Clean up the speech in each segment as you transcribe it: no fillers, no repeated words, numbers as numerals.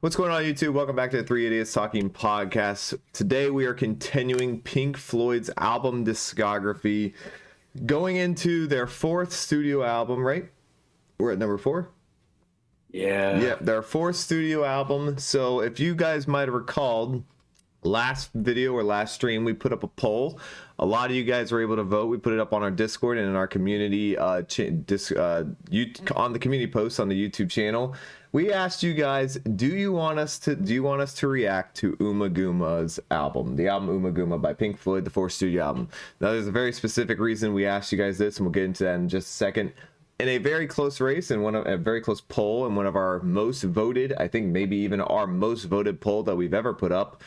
What's going on, YouTube? Welcome back to the Three Idiots Talking podcast. Today we are continuing Pink Floyd's album discography, going into their fourth studio album, right? We're at number 4? Yeah, their fourth studio album. So if you guys might have recalled, last video or last stream, we put up a poll. A lot of you guys were able to vote. We put it up on our Discord and in our community on the community post on the YouTube channel. We asked you guys, do you want us to react to Ummagumma's album, the album Ummagumma by Pink Floyd, the fourth studio album? Now, there's a very specific reason we asked you guys this, and we'll get into that in just a second. In a very close race and a very close poll, and one of our most voted, I think maybe even our most voted poll that we've ever put up,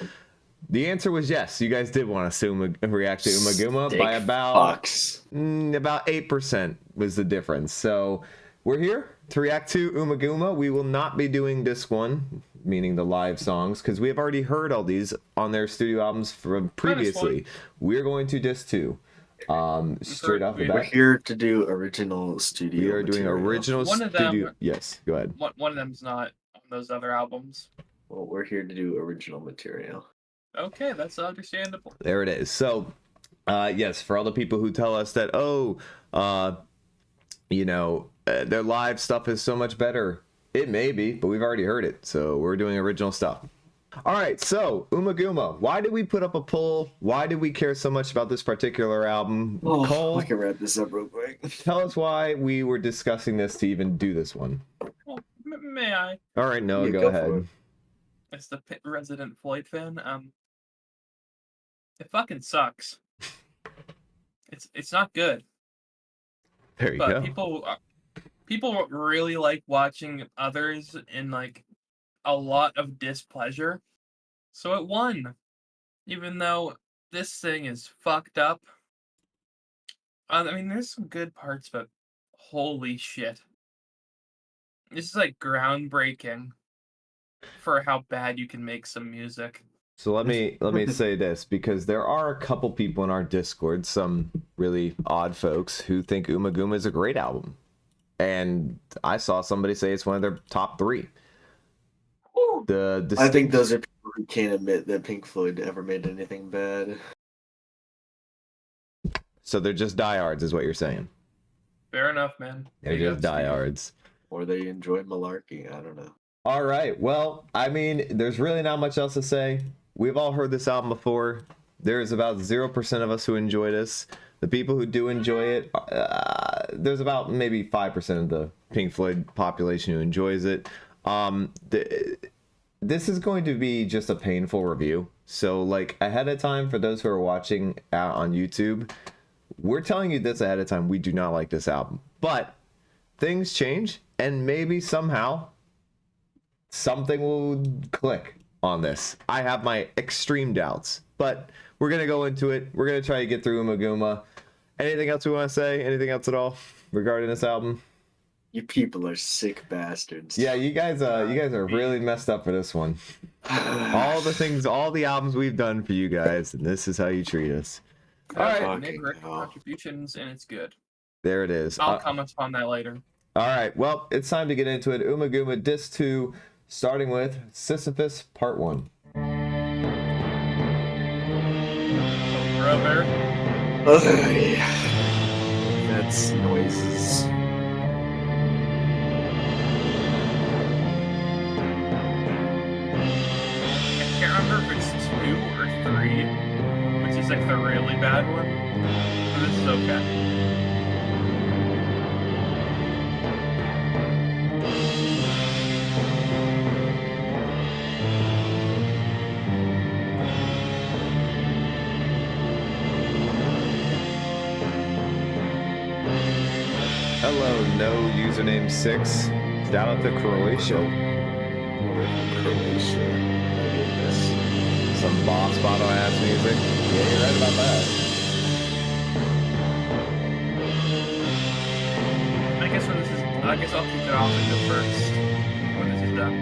the answer was yes. You guys did want us to react to Ummagumma by about 8% was the difference. So we're here to react to Ummagumma. We will not be doing this one, meaning the live songs, because we have already heard all these on their studio albums from previously. We're going to disc 2. Straight off the bat, we're here to do original studio. We are doing original studio. Yes, go ahead. One of them's not on those other albums. Well, we're here to do original material. Okay, that's understandable. There it is. So, yes, for all the people who tell us that, their live stuff is so much better, it may be, but we've already heard it, so we're doing original stuff. All right, so Ummagumma, why did we put up a poll? Why did we care so much about this particular album? Cole, I can wrap this up real quick. Tell us why we were discussing this to even do this one. Well, may I? All right, no, go ahead. As the resident Floyd fan, it fucking sucks. It's not good. There you go. People really like watching others in like a lot of displeasure, so it won, even though this thing is fucked up. I mean, there's some good parts, but holy shit, this is like groundbreaking for how bad you can make some music. So let me say this, because there are a couple people in our Discord, some really odd folks, who think Ummagumma is a great album, and I saw somebody say it's one of their top 3. I think those are people who can't admit that Pink Floyd ever made anything bad. So they're just diehards, is what you're saying. Fair enough, man. They're just diehards. Or they enjoy malarkey. I don't know. All right. Well, I mean, there's really not much else to say. We've all heard this album before. There's about 0% of us who enjoy this. The people who do enjoy it, there's about maybe 5% of the Pink Floyd population who enjoys it. This is going to be just a painful review. So, like, ahead of time, for those who are watching out on YouTube, we're telling you this ahead of time. We do not like this album. But things change, and maybe somehow something will click on this. I have my extreme doubts, but we're going to go into it. We're going to try to get through Ummagumma. Anything else we want to say? Anything else at all regarding this album? You people are sick bastards. Yeah, you guys are really messed up for this one. All the albums we've done for you guys, and this is how you treat us. All right, make contributions, and it's good. There it is. I'll comment upon that later. All right, well, it's time to get into it. Ummagumma Disc 2, starting with Sysyphus Part 1. Brother. Oh, yeah. That's noises. I can't remember if it's 2 or 3, which is like the really bad one. But this is okay. Hello, no username 6. Shout out to Croatia. Croatia. My goodness. Some boss bottle ass music. Yeah, you're right about that. I guess I'll kick it off and go first when this is done.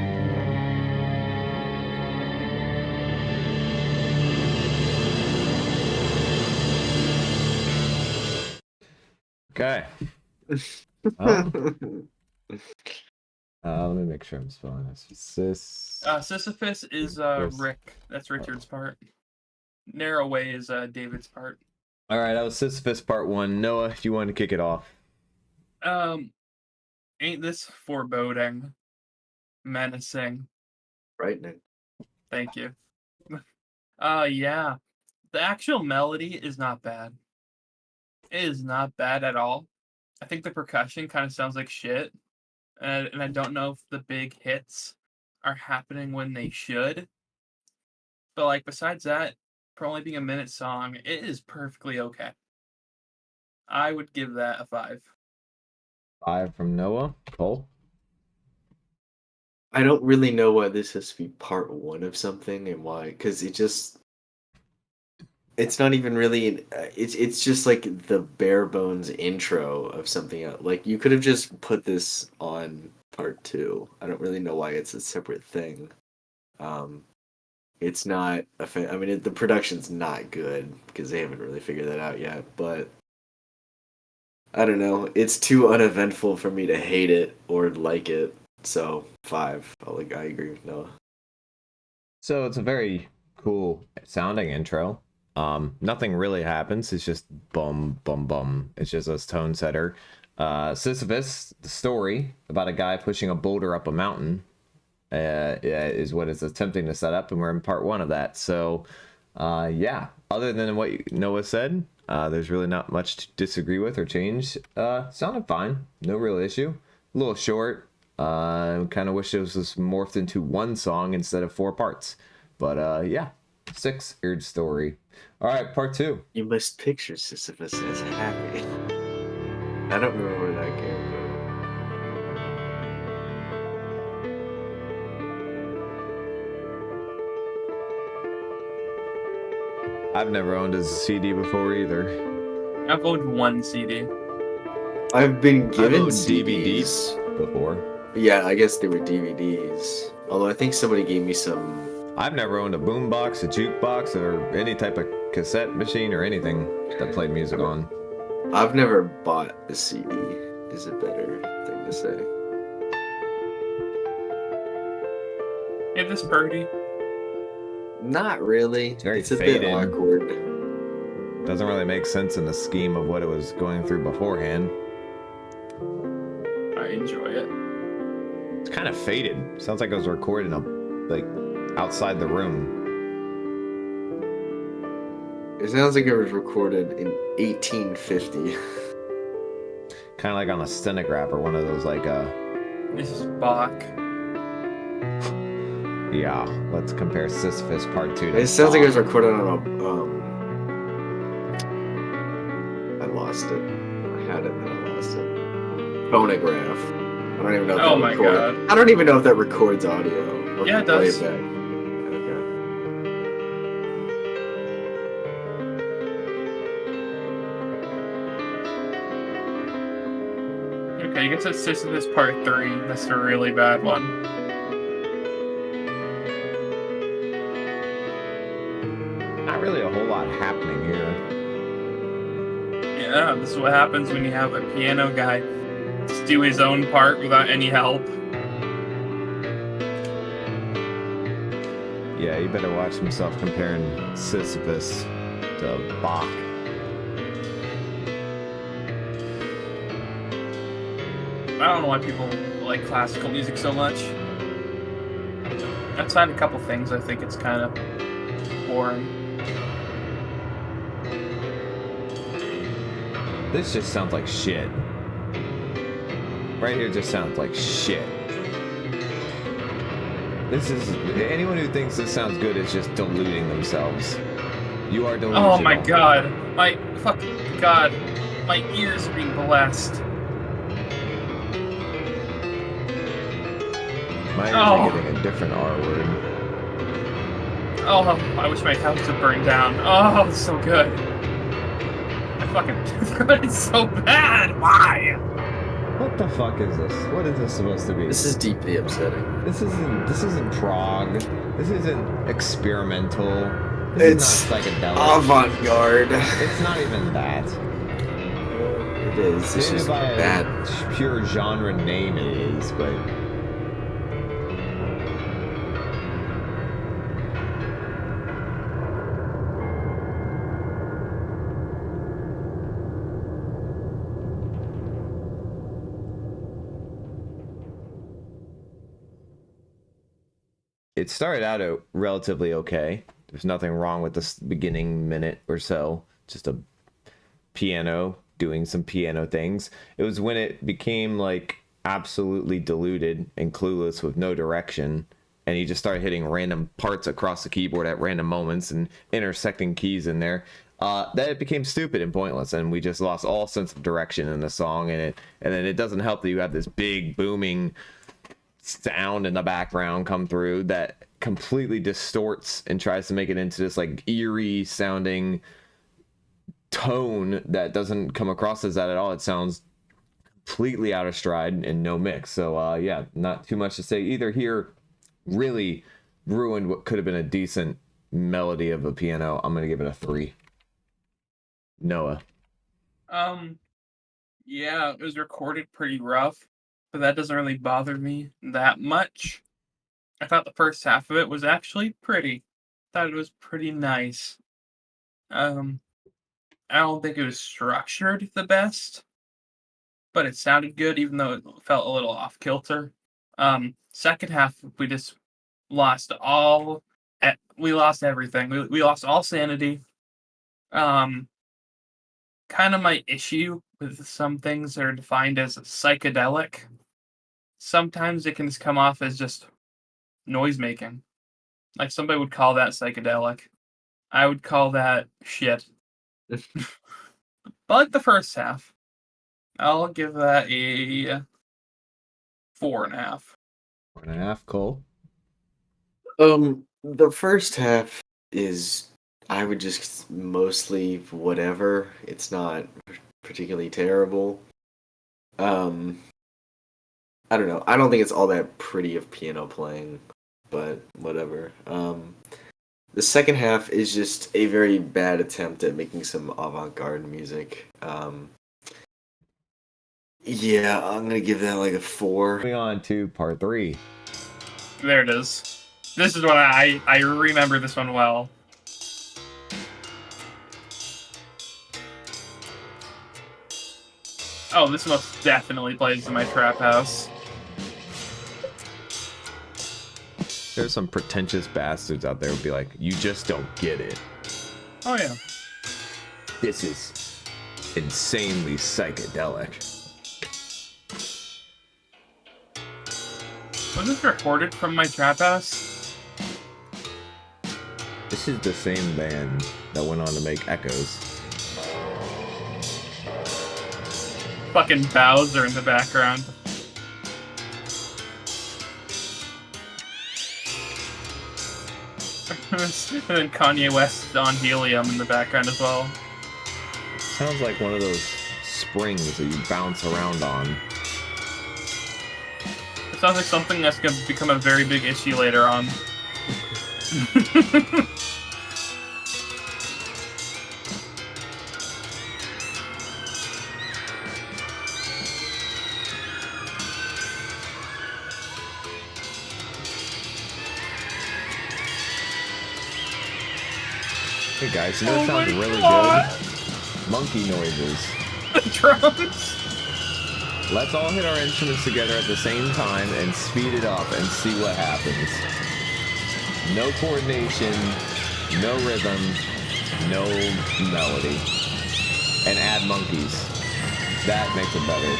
Okay. Let me make sure I'm spelling this. Sysyphus is Rick. That's Richard's part. Narrow Way is David's part. All right, that was Sysyphus part 1. Noah, if you want to kick it off. Ain't this foreboding, menacing? Frightening. Thank you. Yeah. The actual melody is not bad. It is not bad at all. I think the percussion kind of sounds like shit. And I don't know if the big hits are happening when they should. But like besides that, for only being a minute song, it is perfectly okay. I would give that a 5. 5 from Noah. Cole? I don't really know why this has to be part 1 of something and why, because it's not even really it's just like the bare bones intro of something else. Like you could have just put this on part 2. I don't really know why it's a separate thing. It's not the production's not good because they haven't really figured that out yet, but I don't know, it's too uneventful for me to hate it or like it. So 5. I agree with Noah. So it's a very cool sounding intro. Nothing really happens. It's just bum bum bum. It's just a tone setter. Sysyphus, the story about a guy pushing a boulder up a mountain, is what it's attempting to set up, and we're in part 1 of that. So, yeah. Other than what Noah said, there's really not much to disagree with or change. Sounded fine. No real issue. A little short. Kind of wish it was just morphed into one song instead of 4 parts. But yeah, 6 Weird Story. All right, part 2. You must picture Sysyphus as happy. I don't remember where that came from. I've never owned a CD before either. I've owned 1 CD. I've been given DVDs before. Yeah, I guess they were DVDs. Although I think somebody gave me some. I've never owned a boombox, a jukebox, or any type of cassette machine or anything that played music on. I've never bought a CD. Is a better thing to say. Is this Birdie? Not really. It's a faded. bit awkward. Doesn't really make sense in the scheme of what it was going through beforehand. I enjoy it. It's kind of faded. Sounds like it was recorded outside the room. It sounds like it was recorded in 1850. Kind of like on a stenograph or one of those This is Bach. Yeah, let's compare Sysyphus Part 2 to It sounds like it was Bach. recorded on a I lost it. I had it and then I lost it. Phonograph. I don't even know if Oh that my records. God. I don't even know if that records audio. Or Yeah, it does. playback. Okay. Okay, I guess it's Sysyphus Part 3. That's a really bad one. Not really a whole lot happening here. Yeah, this is what happens when you have a piano guy just do his own part without any help. Yeah, you better watch himself comparing Sysyphus to Bach. I don't know why people like classical music so much. Outside a couple things, I think it's kind of boring. This just sounds like shit. Right here just sounds like shit. This is... Anyone who thinks this sounds good is just deluding themselves. You are delusional. Oh my god. My fucking god. My ears are being blessed. My ears are getting a different R word. Oh, I wish my house would burn down. Oh, it's so good. My fucking god, it's so bad. Why? What the fuck is this? What is this supposed to be? This is deeply upsetting. This isn't prog. This isn't experimental. This is not psychedelic. Avant-garde. It's not even that. It is. It's just Maybe by bad. a pure genre name it is, but it started out relatively okay. There's nothing wrong with the beginning minute or so. Just a piano doing some piano things. It was when it became like absolutely diluted and clueless with no direction, and he just started hitting random parts across the keyboard at random moments and intersecting keys in there, that it became stupid and pointless, and we just lost all sense of direction in the song. And then it doesn't help that you have this big booming sound in the background come through that completely distorts and tries to make it into this like eerie sounding tone that doesn't come across as that at all. It sounds completely out of stride and no mix. So yeah, not too much to say either here. Really ruined what could have been a decent melody of a piano. I'm gonna give it a 3. Noah. Yeah, it was recorded pretty rough, but that doesn't really bother me that much. I thought the first half of it was actually pretty. Thought it was pretty nice. I don't think it was structured the best, but it sounded good, even though it felt a little off kilter. Second half, we just lost we lost everything. We lost all sanity. Kind of my issue with some things that are defined as psychedelic. Sometimes it can just come off as just noise making. Like somebody would call that psychedelic. I would call that shit. But like the first half, I'll give that a 4.5. 4.5. Cole. The first half is, I would just mostly whatever. It's not particularly terrible. I don't know. I don't think it's all that pretty of piano playing, but whatever. The second half is just a very bad attempt at making some avant-garde music. Yeah, I'm gonna give that like a 4. Moving on to part 3. There it is. This is what I remember this one well. Oh, this most definitely plays in my trap house. There's some pretentious bastards out there who'd be like, you just don't get it. Oh yeah. This is insanely psychedelic. Was this recorded from my trap house? This is the same band that went on to make Echoes. Fucking Bowser in the background. And then Kanye West on Helium in the background as well. Sounds like one of those springs that you bounce around on. It sounds like something that's going to become a very big issue later on. Hey guys, you know what sounds really God. good? Monkey noises. The drums! Let's all hit our instruments together at the same time and speed it up and see what happens. No coordination, no rhythm, no melody. And add monkeys. That makes it better.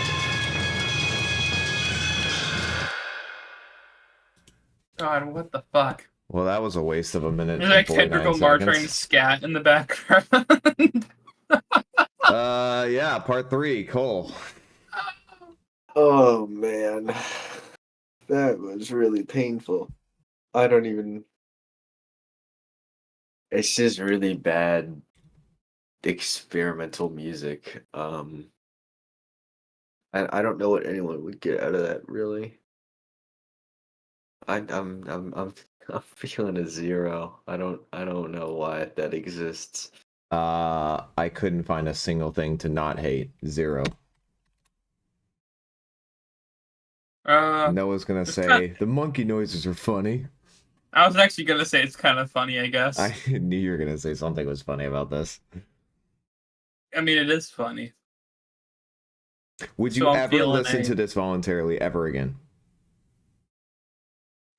God, what the fuck? Well, that was a waste of a minute. There's like and Kendrick 49 Lamar trying to seconds. scat in the background. Yeah, part 3, Cole. Oh man, that was really painful. I don't even. It's just really bad experimental music. I don't know what anyone would get out of that really. I'm feeling a 0. I don't know why that exists. I couldn't find a single thing to not hate. 0. Noah's gonna say the monkey noises are funny. I was actually gonna say it's kind of funny, I guess. I knew you were gonna say something was funny about this. I mean, it is funny. Would you So I'm ever feeling listen to this voluntarily ever again?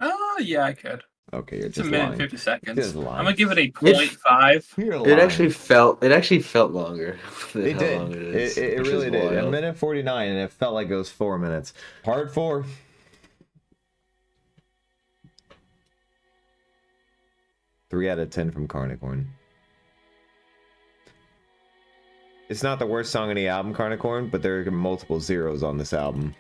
Oh, yeah, I could. Okay, you're It's a just minute lying. and 50 seconds. Just I'm lying. gonna give it a 0.5. You're It lying. actually felt longer than It how did. long it is. It which really is did. A wild. minute 49, and it felt like it was 4 minutes. Part 4. 3 out of 10 from Carnicorn. It's not the worst song on the album, Carnicorn, but there are multiple zeros on this album.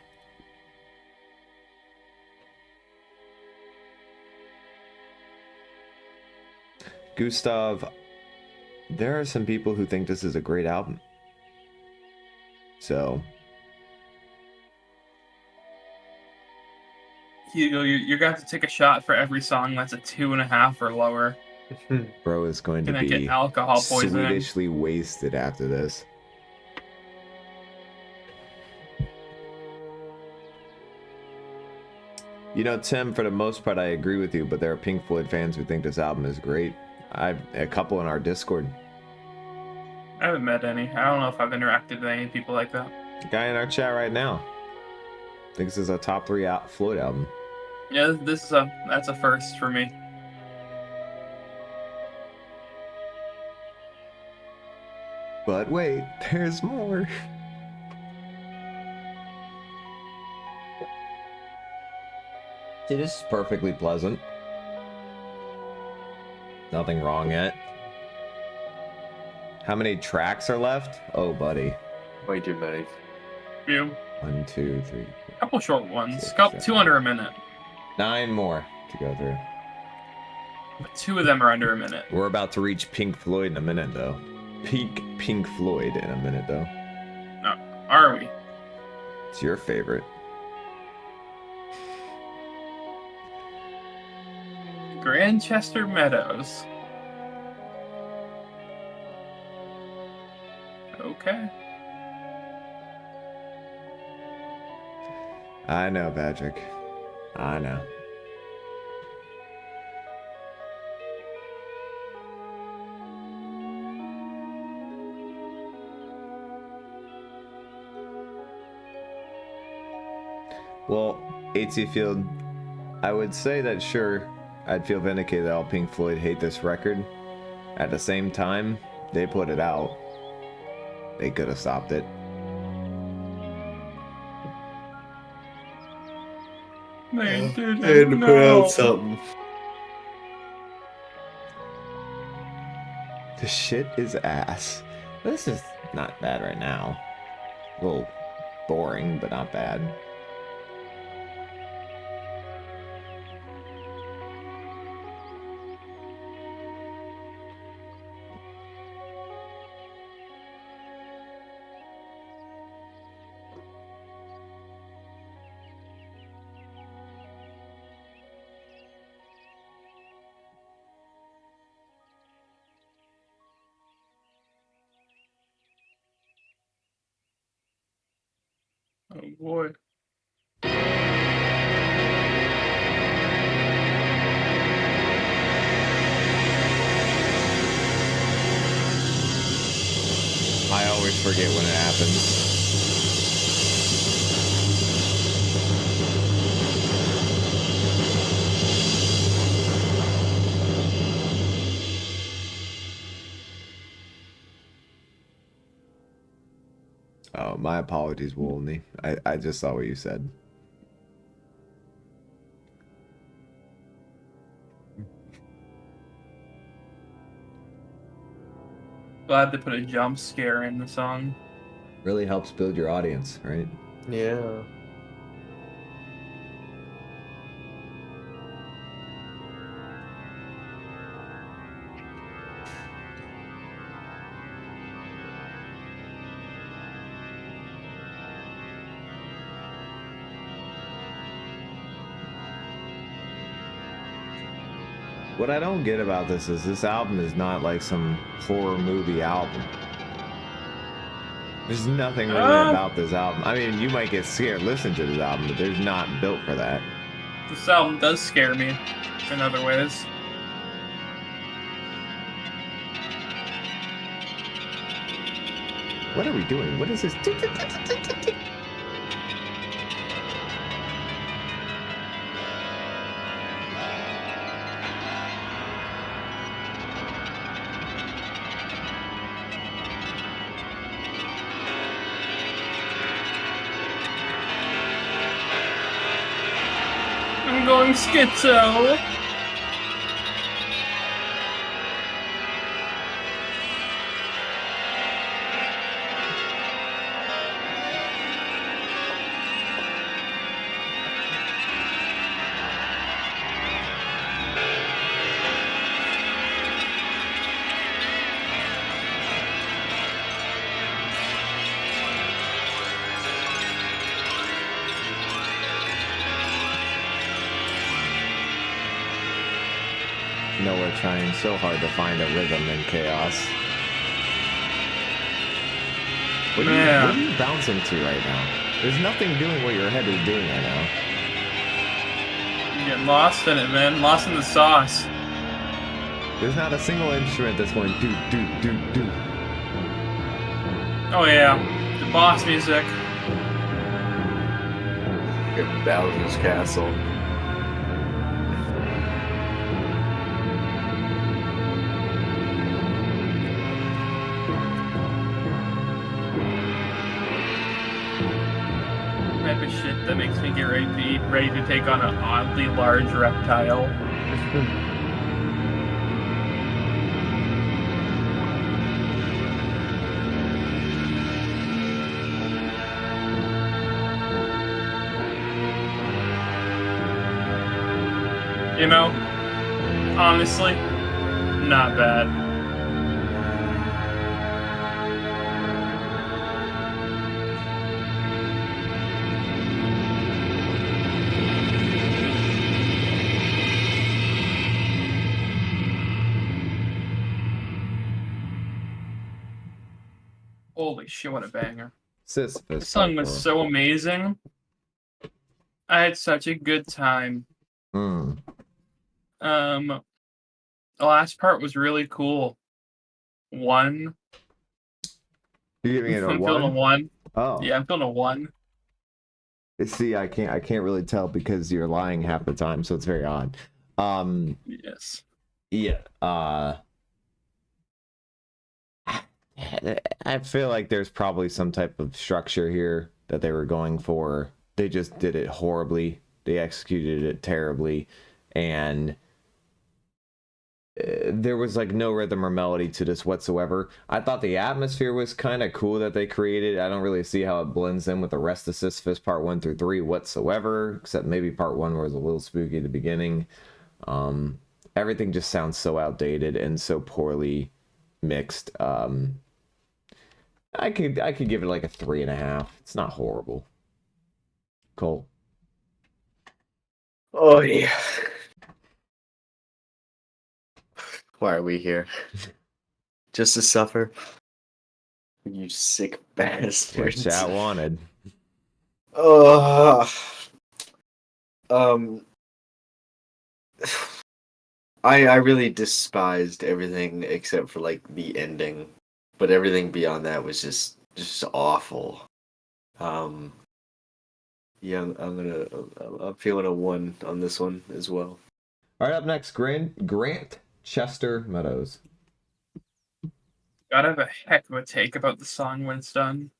Gustav, there are some people who think this is a great album. So, Hugo, you're gonna have to take a shot for every song that's a 2.5 or lower. bro is going to Gonna be get alcohol poisoning. Swedishly wasted after this. You know, Tim, for the most part, I agree with you, but there are Pink Floyd fans who think this album is great. I've a couple in our Discord. I haven't met any. I don't know if I've interacted with any people like that. The guy in our chat right now thinks this is a top 3 Floyd album. Yeah, that's a first for me. But wait, there's more. It is perfectly pleasant. Nothing wrong yet. How many tracks are left? Oh, buddy. Way too many. Few. 1, 2, 3, 4. Couple short ones. Six, Couple, seven. 2 under a minute. 9 more to go through. But 2 of them are under a minute. We're about to reach Pink Floyd in a minute, though. Peak Pink Floyd in a minute, though. No, are we? It's your favorite. Grandchester Meadows. Okay. I know, Patrick. I know. Well, HC Field, I would say that sure, I'd feel vindicated that all Pink Floyd hate this record. At the same time, they put it out. They could have stopped it. They didn't I had to put know. out something. The shit is ass. This is not bad right now. A little boring, but not bad. Oh boy. I always forget when it happens. Oh, my apologies, Woolney. I just saw what you said. Glad they put a jump scare in the song. Really helps build your audience, right? Yeah. What I don't get about this album is not like some horror movie album. There's nothing really about this album. I mean, you might get scared listening to this album, but there's not built for that. This album does scare me in other ways. What are we doing? What is this? song, Schizo. No, we're trying so hard to find a rhythm in chaos. What are you bouncing to right now? There's nothing doing what your head is doing right now. I'm getting lost in it, man. Lost in the sauce. There's not a single instrument that's going do do do do. Oh yeah, the boss music. Bowser's Castle. Type of shit that makes me get ready to take on an oddly large reptile. You know, honestly, not bad. Holy shit, what a banger. Sysyphus. This song was so amazing. I had such a good time. The last part was really cool. 1. You're giving it a I'm 1? feeling a 1. Oh. Yeah, I'm feeling a 1. See, I can't really tell because you're lying half the time, so it's very odd. Yes. Yeah. I feel like there's probably some type of structure here that they were going for. They just did it horribly. They executed it terribly, and there was like no rhythm or melody to this whatsoever. I thought the atmosphere was kind of cool that they created. I don't really see how it blends in with the rest of Sysyphus part 1 through 3 whatsoever, except maybe part 1 was a little spooky at the beginning. Everything just sounds so outdated and so poorly mixed. I could give it like a 3.5. It's not horrible. Cole. Oh yeah. Why are we here? Just to suffer? You sick What bastards. chat wanted. I really despised everything except for like the ending, but everything beyond that was just awful. Yeah, I'm feeling a 1 on this one as well. All right, up next, Grandchester Meadows. Gotta have a heck of a take about the song when it's done.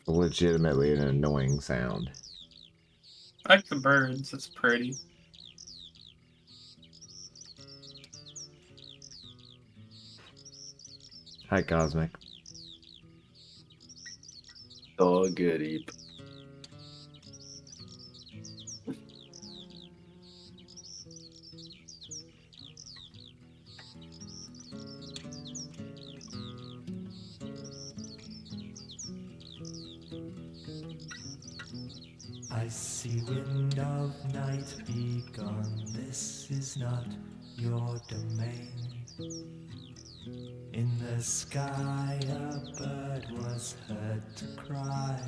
Legitimately an annoying sound. I like the birds, it's pretty. Hi, Cosmic. Oh, goody. I see wind of night be gone, this is not your domain. In the sky a bird was heard to cry.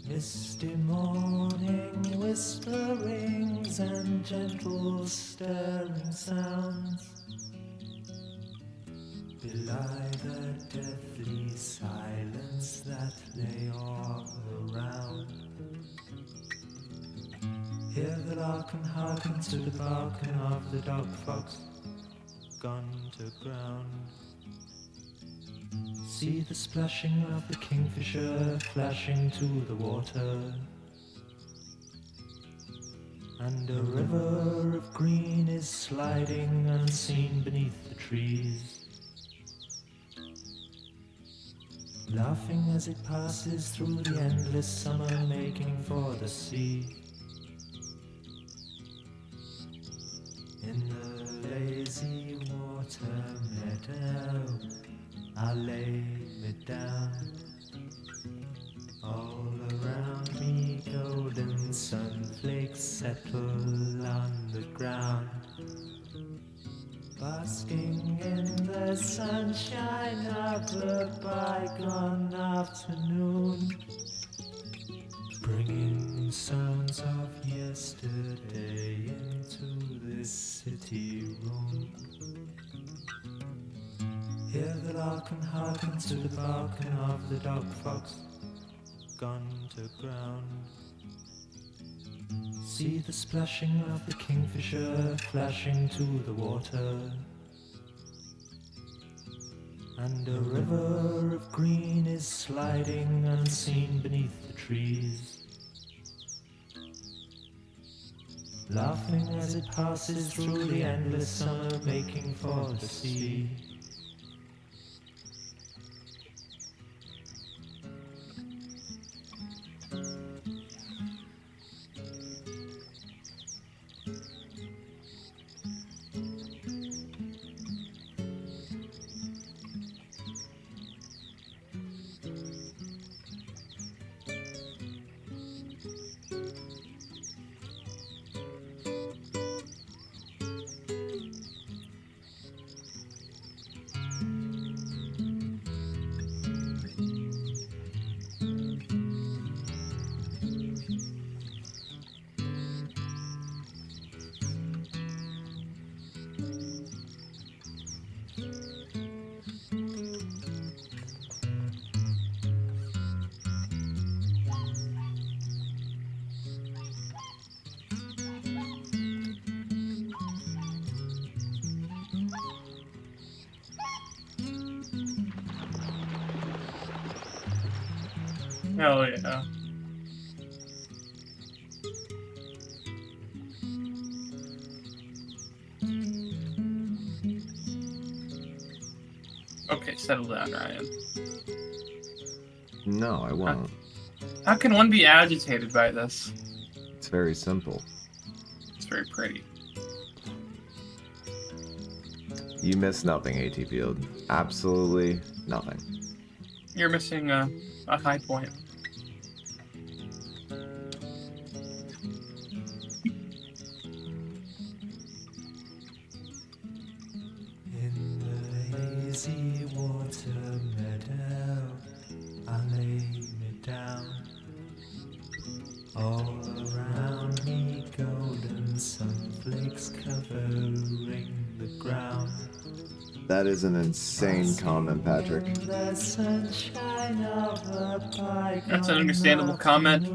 Misty morning whisperings and gentle stirring sounds belie the deathly silence that lay all around. Hear the lark and hearken to the barking of the dog fox gone to ground. See the splashing of the kingfisher flashing to the water, and a river of green is sliding unseen beneath the trees, laughing as it passes through the endless summer, making for the sea. In the lazy water meadow I lay me down. All around me golden sunflakes settle on the ground, basking in the sunshine of the bygone afternoon, bringing sounds of yesterday into this city room. Hear the lark and hearken to the barking of the dog fox gone to ground. See the splashing of the kingfisher flashing to the water, and a river of green is sliding unseen beneath the trees, laughing as it passes through the endless summer, making for the sea. Hell yeah. Okay, settle down, Ryan. No, I won't. How can one be agitated by this? It's very simple. It's very pretty. You miss nothing, AT Field. Absolutely nothing. You're missing a high point. In the hazy water meadow I lay me down. All around me golden sunflakes covering the ground. That is an insane comment, Patrick. That's an understandable comment,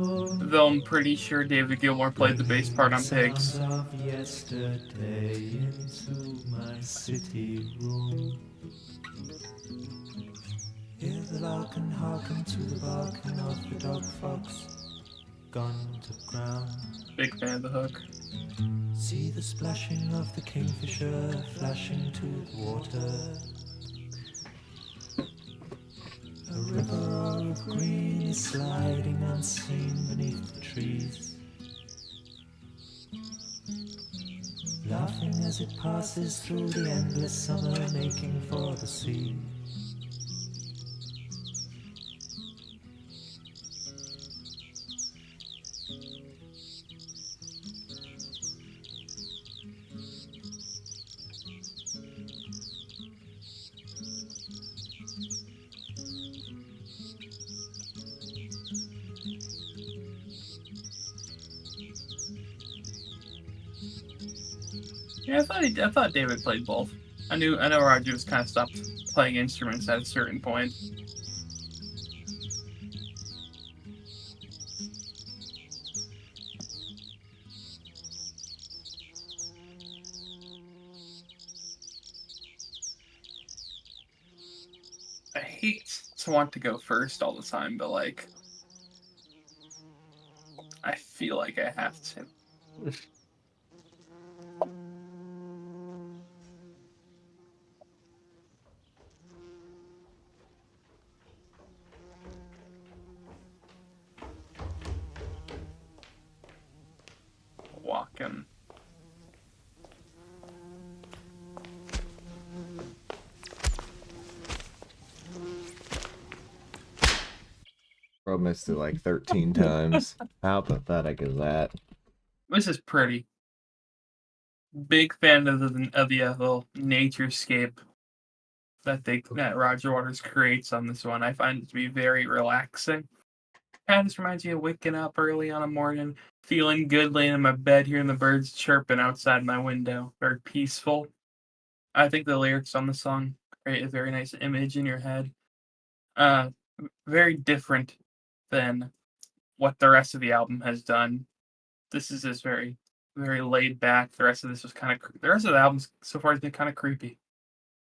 though I'm pretty sure David Gilmour played the bass part on Pigs. Yesterday into my city room. Hear the lark and hearken to the barking of the dog fox gone to ground. Big fan of the hook. See the splashing of the kingfisher flashing to the water. A river of green is sliding unseen beneath the trees, laughing as it passes through the endless summer, making for the sea. Yeah, I thought David played both. I know Roger just kind of stopped playing instruments at a certain point. I hate to want to go first all the time, but like, I feel like I have to. Walking. Bro missed it like 13 times. How pathetic is that? This is pretty. Big fan of the little naturescape that Roger Waters creates on this one. I find it to be very relaxing. Kind of just reminds me of waking up early on a morning, feeling good, laying in my bed, hearing the birds chirping outside my window. Very peaceful. I think the lyrics on the song create a very nice image in your head. Uh, very different than what the rest of the album has done. This is just very, very laid back. The rest of this was kind of the rest of the album so far has been kind of creepy.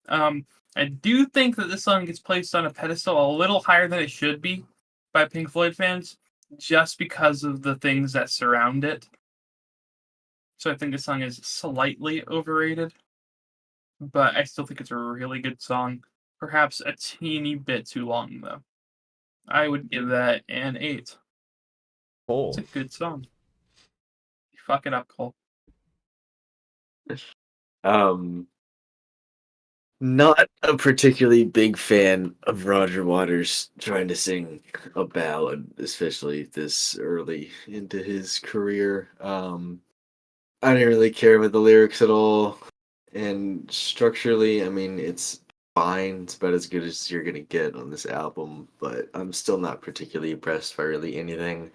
I do think that this song gets placed on a pedestal a little higher than it should be by Pink Floyd fans, just because of the things that surround it. So I think the song is slightly overrated, but I still think it's a really good song. Perhaps a teeny bit too long, though. I would give that an 8. Cole. It's a good song. You fuck it up, Cole. Not a particularly big fan of Roger Waters trying to sing a ballad, especially this early into his career. I didn't really care about the lyrics at all, and structurally, I mean, it's fine. It's about as good as you're gonna get on this album, but I'm still not particularly impressed by really anything.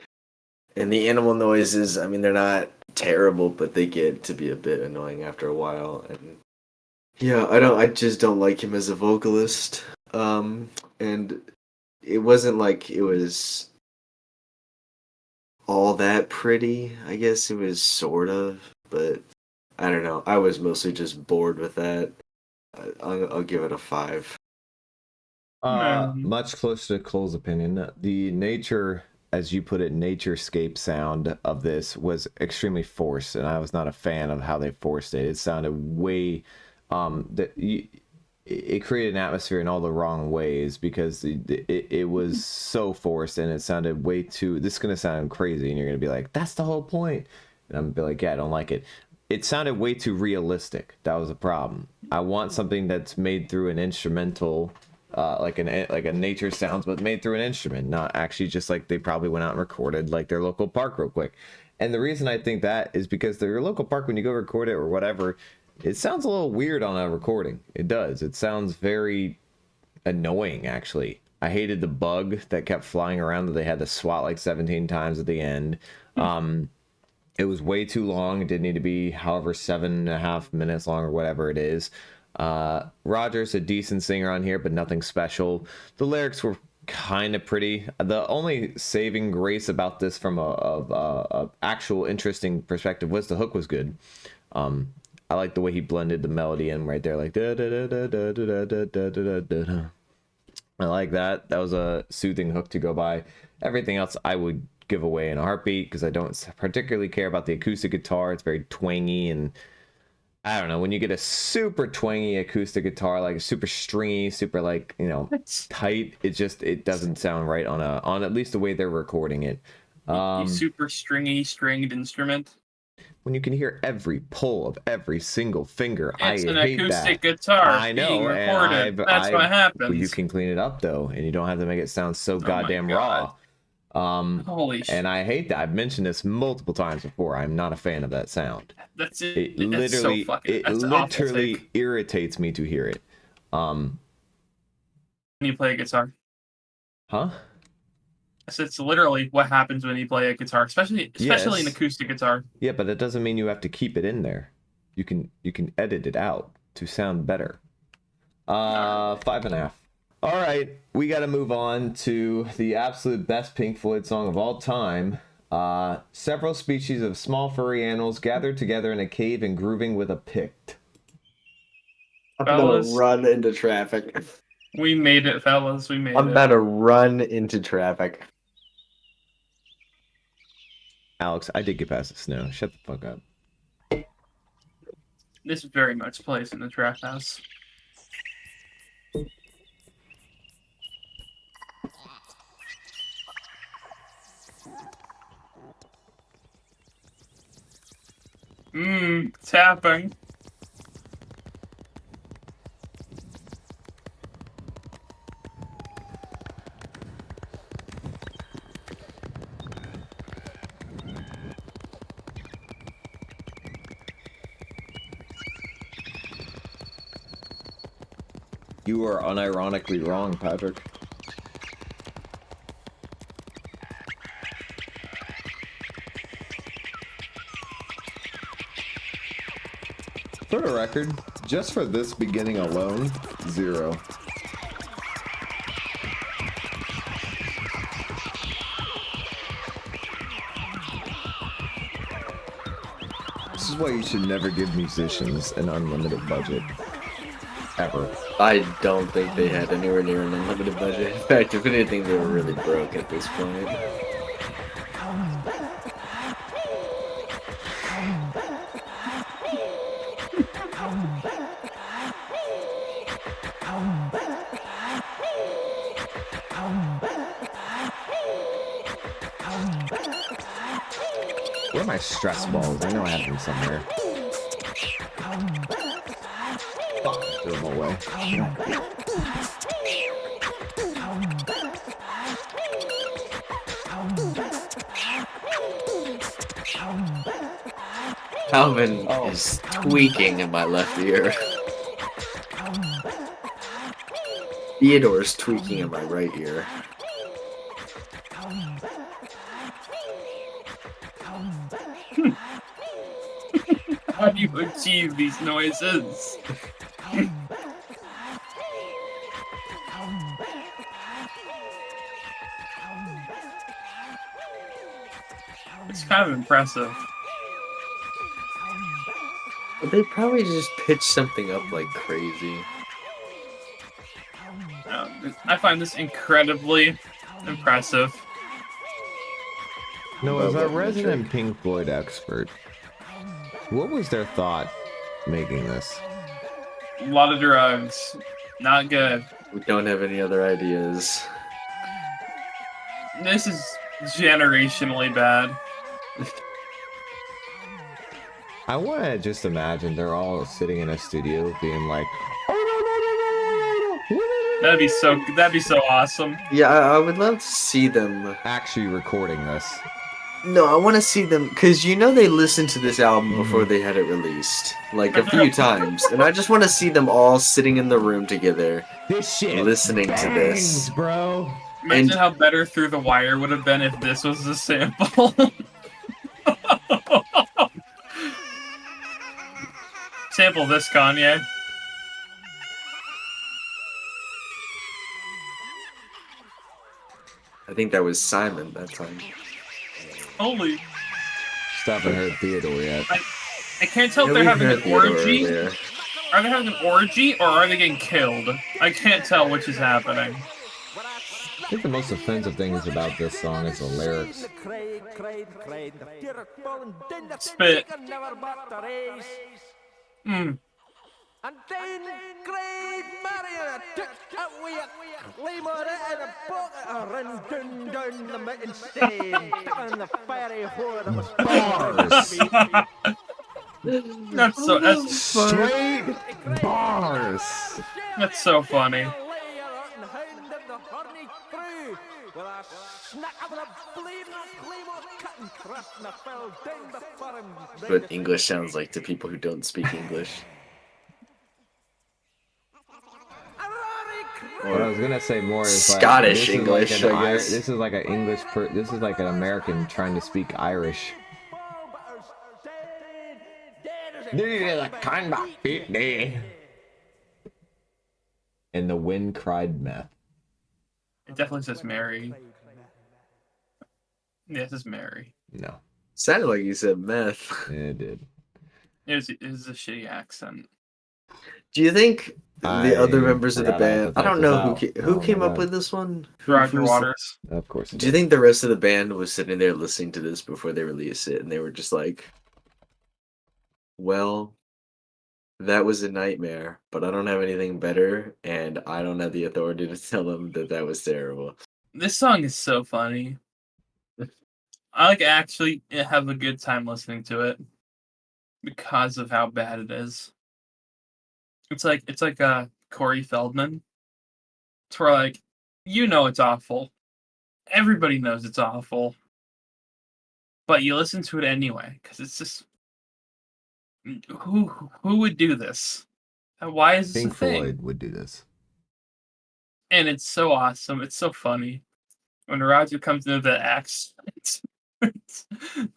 And the animal noises, I mean, they're not terrible, but they get to be a bit annoying after a while, and yeah, I just don't like him as a vocalist. And it wasn't like it was all that pretty. I guess it was sort of, but I don't know. I was mostly just bored with that. I'll give it a 5. Much closer to Cole's opinion. The nature, as you put it, naturescape sound of this was extremely forced, and I was not a fan of how they forced it. It sounded way, it created an atmosphere in all the wrong ways because it was so forced and it sounded way too. This is gonna sound crazy, and you're gonna be like, "That's the whole point," and I'm gonna be like, "Yeah, I don't like it." It sounded way too realistic. That was a problem. I want something that's made through an instrumental, like a nature sounds, but made through an instrument, not actually just like they probably went out and recorded like their local park real quick. And the reason I think that is because their local park, when you go record it or whatever, it sounds a little weird on a recording. It does. It sounds very annoying, actually. I hated the bug that kept flying around that they had to swat like 17 times at the end. It was way too long. It didn't need to be however 7.5 minutes long or whatever it is. Roger's a decent singer on here, but nothing special. The lyrics were kind of pretty. The only saving grace about this from a actual interesting perspective was the hook was good. I like the way he blended the melody in right there, like da da da da da da da da da da da. I like that. That was a soothing hook to go by. Everything else I would give away in a heartbeat because I don't particularly care about the acoustic guitar. It's very twangy, and I don't know, when you get a super twangy acoustic guitar, like super stringy, super like, tight, it doesn't sound right on at least the way they're recording it. You super stringed instrument. When you can hear every pull of every single finger, It's I an hate acoustic that. guitar I know, being and recorded. That's what happens. You can clean it up though, and you don't have to make it sound so my goddamn God. raw. Holy shit. And I hate that. I've mentioned this multiple times before. I'm not a fan of that sound. That's it. It That's literally, so fucking. That's an awful take. irritates me to hear it. When you play a guitar. Huh? So it's literally what happens when you play a guitar, especially an acoustic guitar. Yeah, but that doesn't mean you have to keep it in there. You can edit it out to sound better. 5.5. All right, we got to move on to the absolute best Pink Floyd song of all time. Several species of small furry animals gathered together in a cave and grooving with a pict. I'm gonna run into traffic. We made it, fellas. We made I'm it. about to run into traffic. Alex, I did get past the snow. Shut the fuck up. This very much plays in the trap house. Tapping. You are unironically wrong, Patrick. For the record, just for this beginning alone, 0. This is why you should never give musicians an unlimited budget. Ever. I don't think they had anywhere near an unlimited budget. In fact, if anything, they were really broke at this point. Where are my stress balls? I know I have them somewhere. Fuck, threw them away. Calvin is tweaking in my left ear. Theodore's tweaking in my right ear. How do you achieve these noises? It's kind of impressive. They probably just pitched something up like crazy. I find this incredibly impressive. No, as our resident Pink Floyd expert, what was their thought making this? A lot of drugs. Not good. We don't have any other ideas. This is generationally bad. I want to just imagine they're all sitting in a studio being like, That'd be so awesome. Yeah, I would love to see them. actually recording this. No, I want to see them, because you know they listened to this album before they had it released. Like, a few times. And I just want to see them all sitting in the room together, This shit listening to bangs, this. bro. Imagine And- how better Through the Wire would have been if this was the sample. Sample this, Kanye. I think that was Simon that time. Holy. Still haven't heard Theodore yet. I can't tell if they're we having heard an Theodore orgy. earlier. Are they having an orgy or are they getting killed? I can't tell which is happening. I think the most offensive thing is about this song is the lyrics. Spit. And then Great Marion took a wee lemur in a bucket and run down the mountain staying on the fiery whore that was That's Straight bars. That's so funny. What English sounds like to people who don't speak English. What I was gonna say more is like, Scottish this is English, like I guess. This is like an English. This is like an American trying to speak Irish. And the wind cried meth. It definitely says Mary. Yeah, it says Mary. No, Sounded like you said meth. it did. It was a shitty accent. Do you think the other members of the forgot I had to band? I type don't this know out. who Oh came my up God. with this one. Roger who's- Waters. Of course. it Do you did. think the rest of the band was sitting there listening to this before they released it, and they were just like, "Well, that was a nightmare, but I don't have anything better, and I don't have the authority to tell them that that was terrible." This song is so funny. I like actually have a good time listening to it because of how bad it is. It's like Corey Feldman. It's where like it's awful. Everybody knows it's awful, but you listen to it anyway because it's just who would do this? And why is this Pink a thing? Floyd would do this. And it's so awesome. It's so funny when Roger comes into the accent.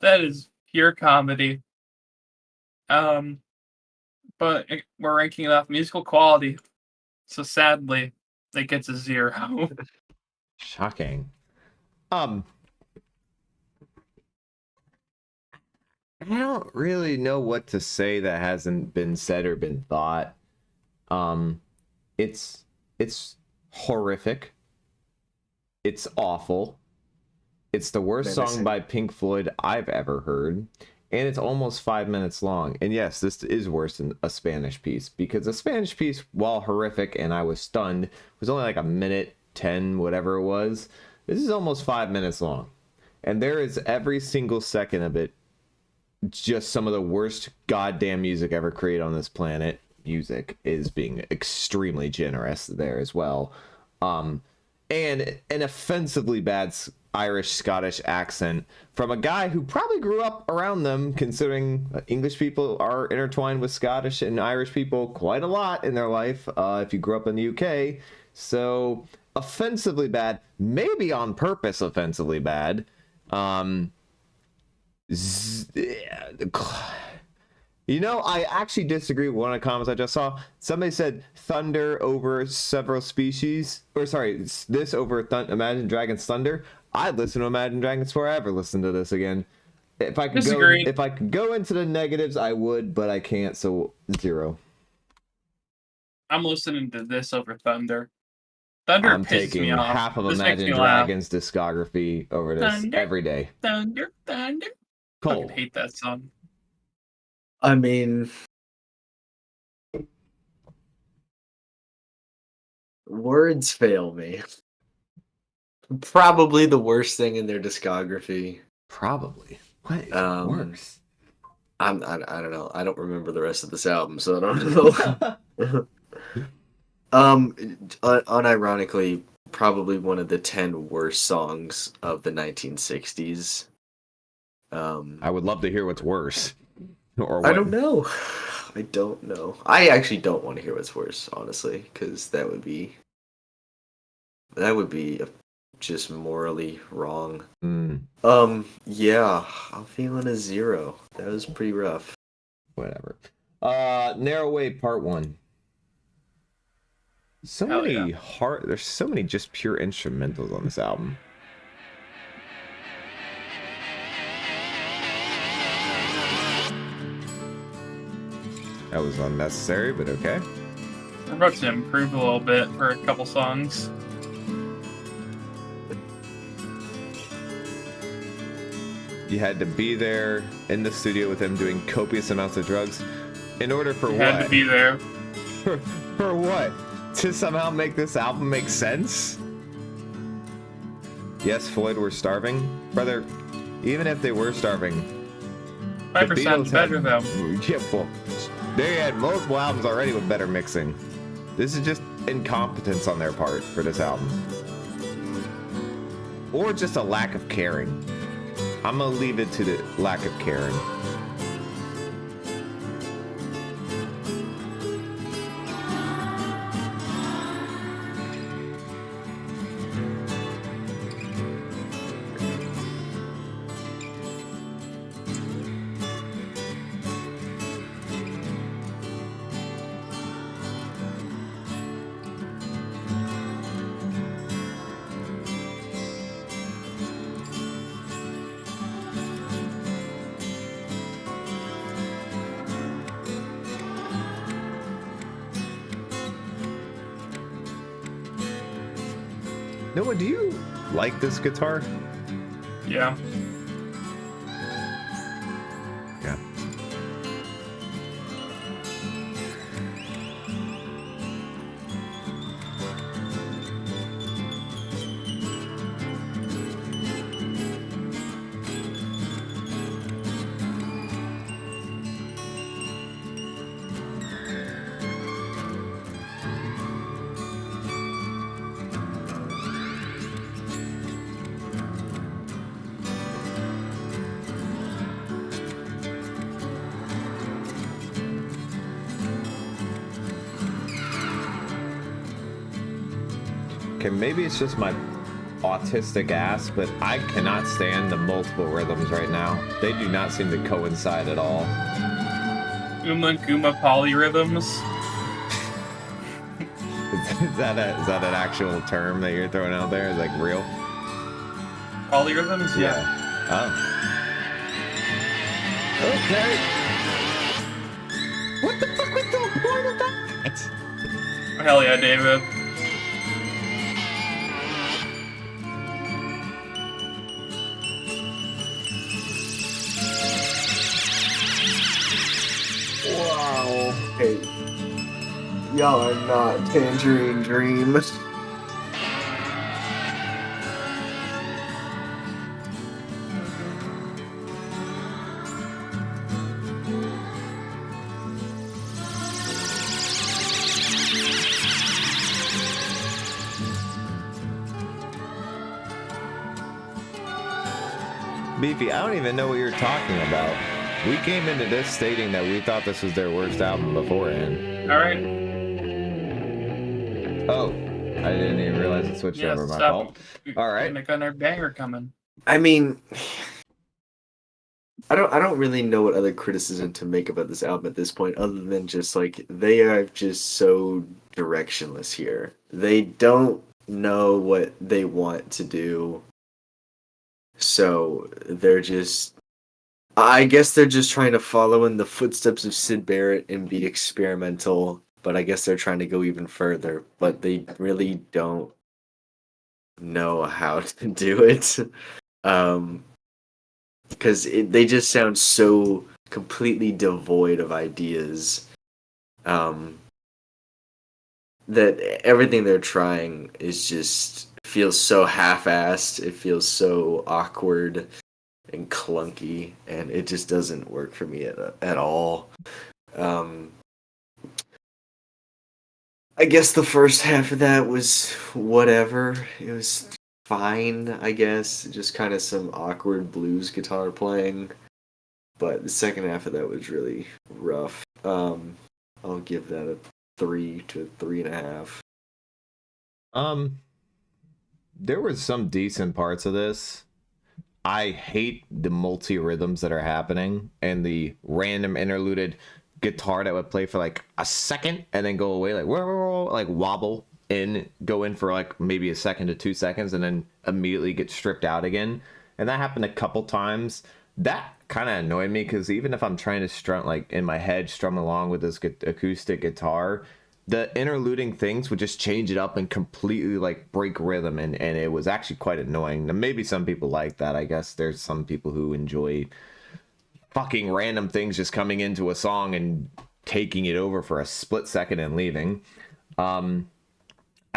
That is pure comedy. But we're ranking it off musical quality, so sadly, it gets a 0. Shocking. I don't really know what to say that hasn't been said or been thought. It's horrific. It's awful. It's the worst song Menacing. by Pink Floyd I've ever heard. And it's almost 5 minutes long. And yes, this is worse than a Spanish piece. Because a Spanish piece, while horrific and I was stunned, was only like a minute 10, whatever it was. This is almost 5 minutes long. And there is every single second of it just some of the worst goddamn music ever created on this planet. Music is being extremely generous there as well. And an offensively bad Irish Scottish accent from a guy who probably grew up around them, considering English people are intertwined with Scottish and Irish people quite a lot in their life if you grew up in the UK. So offensively bad, maybe on purpose offensively bad. I actually disagree with one of the comments I just saw. Somebody said thunder over several species, or sorry, this over Imagine Dragons Thunder. I'd listen to Imagine Dragons before I ever listen to this again. If I could go into the negatives, I would, but I can't, so 0. I'm listening to this over Thunder. Thunder I'm pisses taking me off. half of This makes Imagine me laugh. Dragons discography over this Thunder. every day. Thunder. I Cole. fucking hate that song. I mean, words fail me. Probably the worst thing in their discography. Probably. What is worse? I don't know. I don't remember the rest of this album, so I don't know. Unironically, probably one of the 10 worst songs of the 1960s. I would love to hear what's worse. Or I don't know. I don't know. I actually don't want to hear what's worse, honestly, because that would be just morally wrong. Yeah, I'm feeling a 0. That was pretty rough. Whatever. Narrow Way Part 1. There's so many just pure instrumentals on this album. That was unnecessary, but okay. We're about to improve a little bit for a couple songs. You had to be there in the studio with him doing copious amounts of drugs in order for You what? had to be there. For what? To somehow make this album make sense? Yes, Floyd were starving. Brother, even if they were starving, 5% better though. Yeah, well, they had multiple albums already with better mixing. This is just incompetence on their part for this album. Or just a lack of caring. I'm gonna leave it to the lack of caring. Noah, do you like this guitar? Yeah. Yeah. Okay, maybe it's just my autistic ass, but I cannot stand the multiple rhythms right now. They do not seem to coincide at all. Ummagumma polyrhythms. Is that an actual term that you're throwing out there? Is like real? Polyrhythms? Yeah. Oh. Okay. What the fuck was the point of that? Hell yeah, David. Wow. Hey, y'all are not Tangerine Dream. Beefy, I don't even know what you're talking about. We came into this stating that we thought this was their worst album beforehand. Alright. Oh, I didn't even realize it switched over. My fault. All right. We got another banger coming. I mean, I don't really know what other criticism to make about this album at this point, other than just like they are just so directionless here. They don't know what they want to do, so they're just. I guess they're just trying to follow in the footsteps of Syd Barrett and be experimental, but I guess they're trying to go even further, but they really don't know how to do it. Because they just sound so completely devoid of ideas, that everything they're trying is just feels so half-assed, it feels so awkward and clunky, and it just doesn't work for me at all. I guess the first half of that was whatever. It was fine, I guess. Just kind of some awkward blues guitar playing. But the second half of that was really rough. I'll give that a 3 to 3.5. There were some decent parts of this. I hate the multi-rhythms that are happening and the random interluded guitar that would play for like a second and then go away, like wobble in, go in for like maybe a second to 2 seconds and then immediately get stripped out again. And that happened a couple times. That kind of annoyed me because even if I'm trying to strum, like in my head, strum along with this acoustic guitar, the interluding things would just change it up and completely like break rhythm, and it was actually quite annoying. Now, maybe some people like that. I guess there's some people who enjoy fucking random things just coming into a song and taking it over for a split second and leaving. I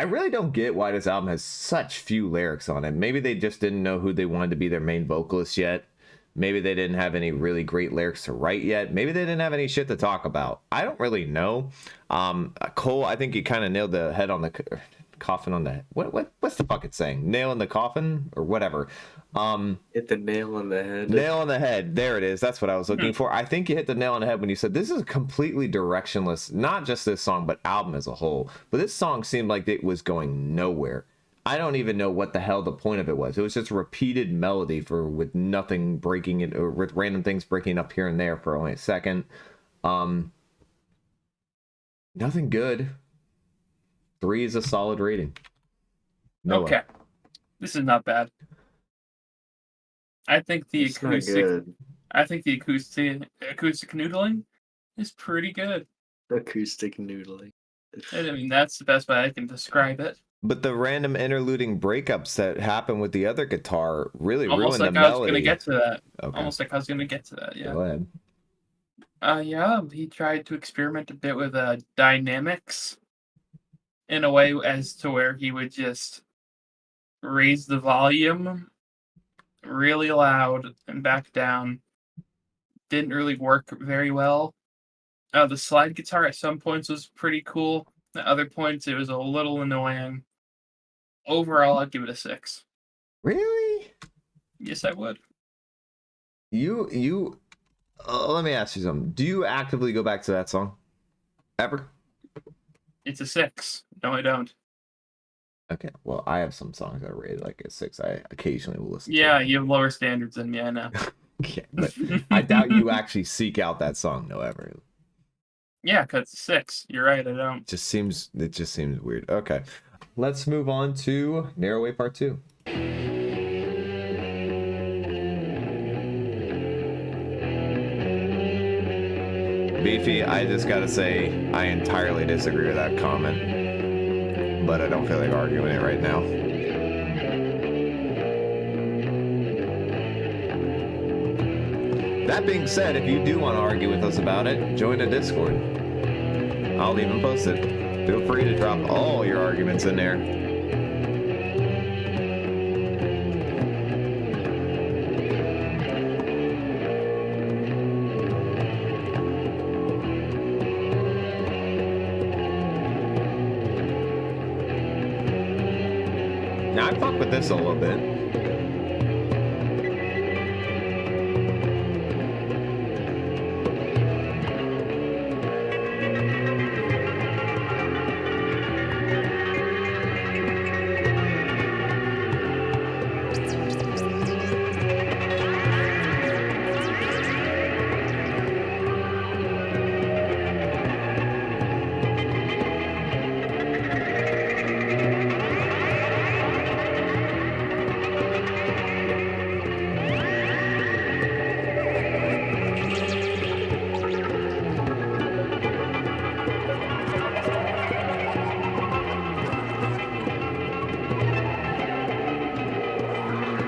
really don't get why this album has such few lyrics on it. Maybe they just didn't know who they wanted to be their main vocalist yet. Maybe they didn't have any really great lyrics to write yet. Maybe they didn't have any shit to talk about. I don't really know. Cole, I think you kind of nailed the head on the coffin on the what's the fucking saying? Nail in the coffin or whatever. Hit the nail on the head. Nail on the head. There it is. That's what I was looking for. I think you hit the nail on the head when you said this is completely directionless. Not just this song, but album as a whole. But this song seemed like it was going nowhere. I don't even know what the hell the point of it was. It was just repeated melody with nothing breaking it, or with random things breaking up here and there for only a second. Nothing good. 3 is a solid rating. Noah. Okay. This is not bad. I think the acoustic noodling is pretty good. Acoustic noodling. I mean, that's the best way I can describe it. But the random interluding breakups that happen with the other guitar really Almost ruined like the I was melody. gonna get to that. Okay. Almost like I was gonna get to that. Yeah. Go ahead. Yeah. He tried to experiment a bit with dynamics in a way as to where he would just raise the volume really loud and back down. Didn't really work very well. The slide guitar at some points was pretty cool. At other points, it was a little annoying. Overall, I'd give it a 6. Really? Yes, I would. You let me ask you something. Do you actively go back to that song? Ever? It's a 6. No, I don't. Okay. Well, I have some songs that are rated like a 6. I occasionally will listen Yeah, to. you have lower standards than me, I know. Yeah, but I doubt you actually seek out that song, no, ever. Yeah, because it's a 6. You're right, I don't. It just seems weird. Okay. Let's move on to Narrow Way Part 2. Beefy, I just gotta say, I entirely disagree with that comment, but I don't feel like arguing it right now. That being said, if you do want to argue with us about it, join the Discord. I'll even post it. Feel free to drop all your arguments in there. Now, I fuck with this a little bit.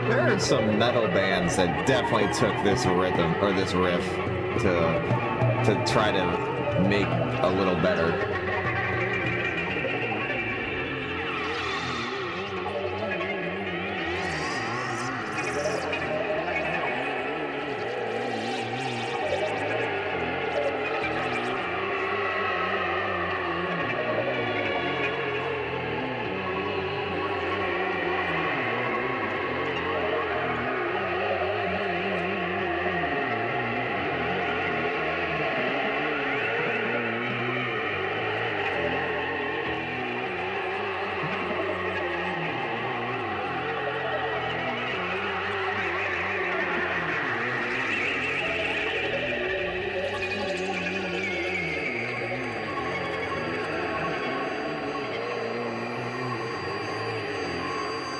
There are some metal bands that definitely took this rhythm or this riff to try to make a little better.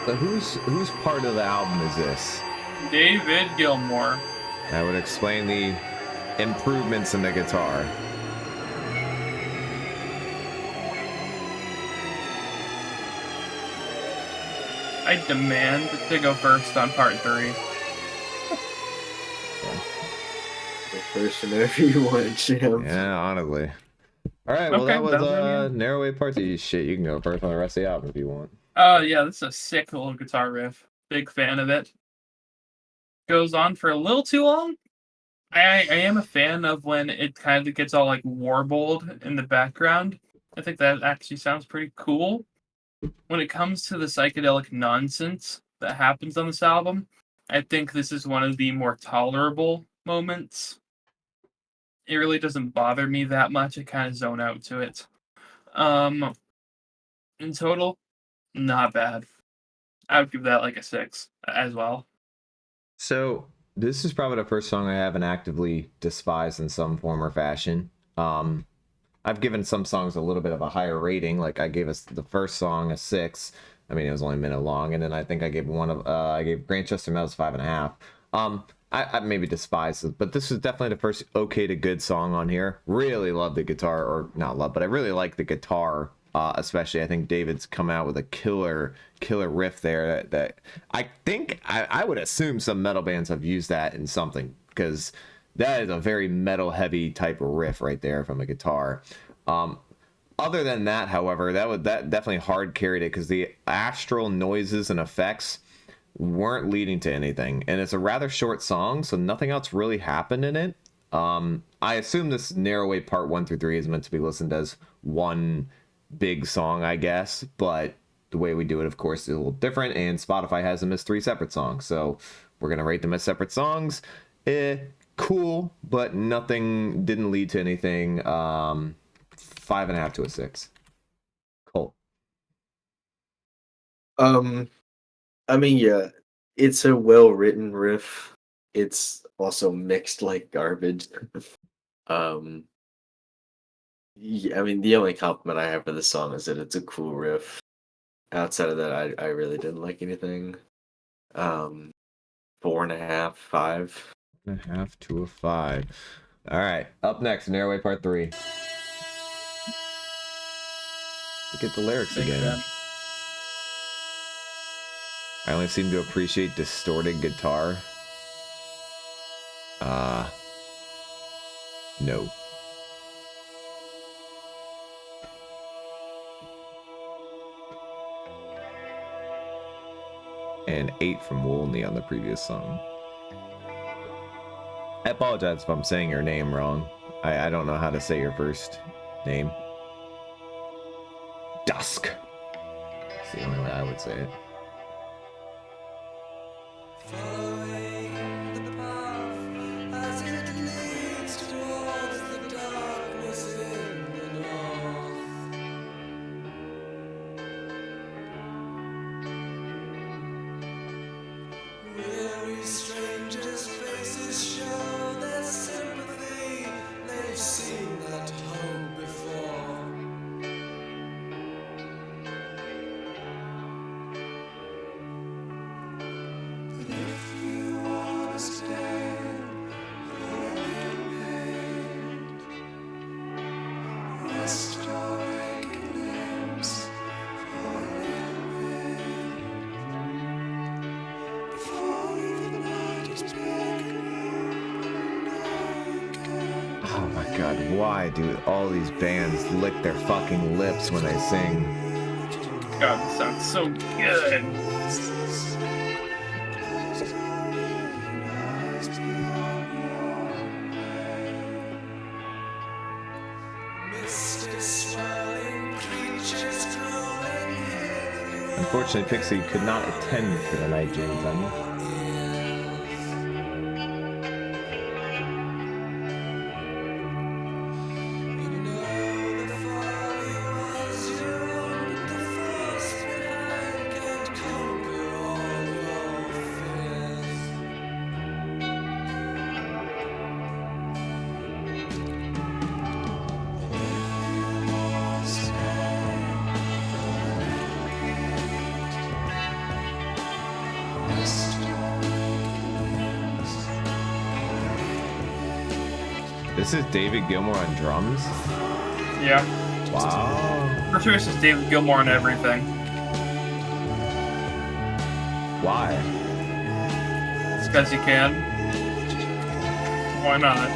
So whose part of the album is this? David Gilmour. That would explain the improvements in the guitar. I demand to go first on part 3. Go first whenever you want, champ. Yeah, honestly. All right, well Okay, that was that was it. Narrow Way Part 2. Shit, you can go first on the rest of the album if you want. Oh, yeah, this is a sick little guitar riff. Big fan of it. Goes on for a little too long. I am a fan of when it kind of gets all like warbled in the background. I think that actually sounds pretty cool. When it comes to the psychedelic nonsense that happens on this album, I think this is one of the more tolerable moments. It really doesn't bother me that much. I kind of zone out to it. In total, not bad. I would give that like a 6 as well. So this is probably the first song I haven't actively despised in some form or fashion. I've given some songs a little bit of a higher rating. Like I gave us the first song a 6. I mean, it was only a minute long, and then I think I gave I gave Grandchester Meadows 5.5. I maybe despise it, but this is definitely the first okay to good song on here. Really love the guitar, or not love, but I really like the guitar Especially, I think David's come out with a killer riff there that I think I would assume some metal bands have used that in something, because that is a very metal heavy type of riff right there from a guitar. Other than that, however, that definitely hard carried it, because the astral noises and effects weren't leading to anything, and it's a rather short song, so nothing else really happened in it. I assume this Narrowway part 1 through 3 is meant to be listened as one big song, I guess, but the way we do it, of course, is a little different, and Spotify has them as 3 separate songs, so we're gonna rate them as separate songs. Cool, but nothing, didn't lead to anything. 5.5 to a 6. Colt. I mean, yeah, it's a well-written riff. It's also mixed like garbage. Yeah, I mean, the only compliment I have for the song is that it's a cool riff. Outside of that, I really didn't like anything. 4.5, 5. 1.5 to a 5. All right, up next, Narrowway Part 3. Look at the lyrics Big again. fan. I only seem to appreciate distorted guitar. No. And 8 from Wolney on the previous song. I apologize if I'm saying your name wrong. I don't know how to say your first name. Dusk. That's the only way I would say it. Following the path as it leads towards the darkness in the north. Weary strangers' faces show their sympathy. They've seen that hope before. But if you wanna stay, rest your aching limbs for a little bit. Before the night is beckoning, now you can. Oh my god, why do all these bands lick their fucking lips when they sing? God, this sounds so good. Misty swirling creatures crawling here. Unfortunately, Pixie could not attend for the night, James. You know the folly was your own, but the force behind can't conquer all your fears. This is David Gilmour on drums? Yeah. Wow. For sure, this is David Gilmour and everything. Why? It's because you can. Why not?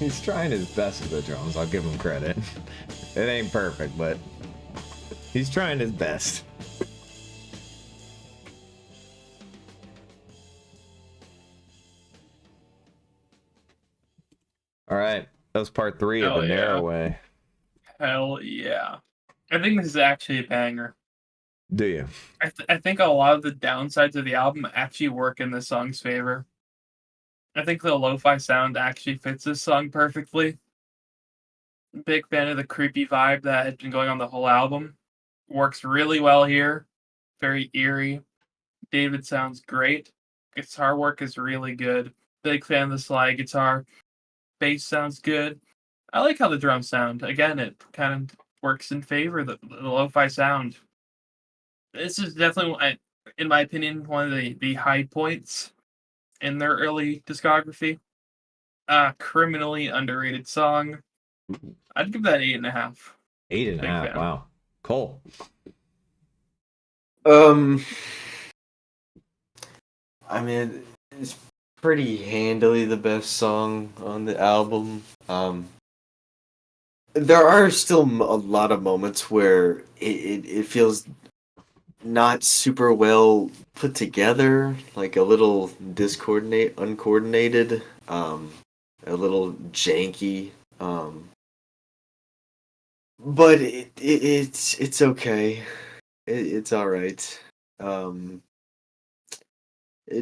He's trying his best with the drums. I'll give him credit. It ain't perfect, but he's trying his best. All right, that was part 3 of Hell the yeah. Narrow Way. Hell yeah. I think this is actually a banger. Do you? I think a lot of the downsides of the album actually work in the song's favor. I think the lo-fi sound actually fits this song perfectly. Big fan of the creepy vibe that had been going on the whole album. Works really well here. Very eerie. David sounds great. Guitar work is really good. Big fan of the slide guitar. Bass sounds good. I like how the drums sound. Again, it kind of works in favor of the lo-fi sound. This is definitely, in my opinion, one of the high points in their early discography. Criminally underrated song. I'd give that 8.5. 8.5. fan. Wow. Cole. I mean, it's pretty handily the best song on the album. There are still a lot of moments where it feels not super well put together, like a little uncoordinated, a little janky. But it's okay. It's all right. A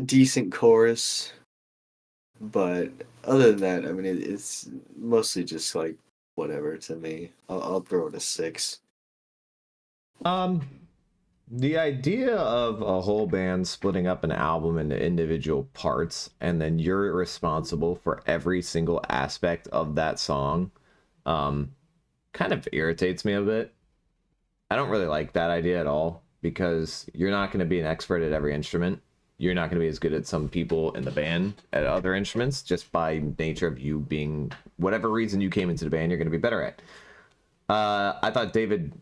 decent chorus, but other than that, I mean, it's mostly just like whatever to me. I'll throw it a 6. The idea of a whole band splitting up an album into individual parts and then you're responsible for every single aspect of that song kind of irritates me a bit. I don't really like that idea at all because you're not going to be an expert at every instrument. You're not going to be as good as some people in the band at other instruments just by nature of you being whatever reason you came into the band you're going to be better at. I thought David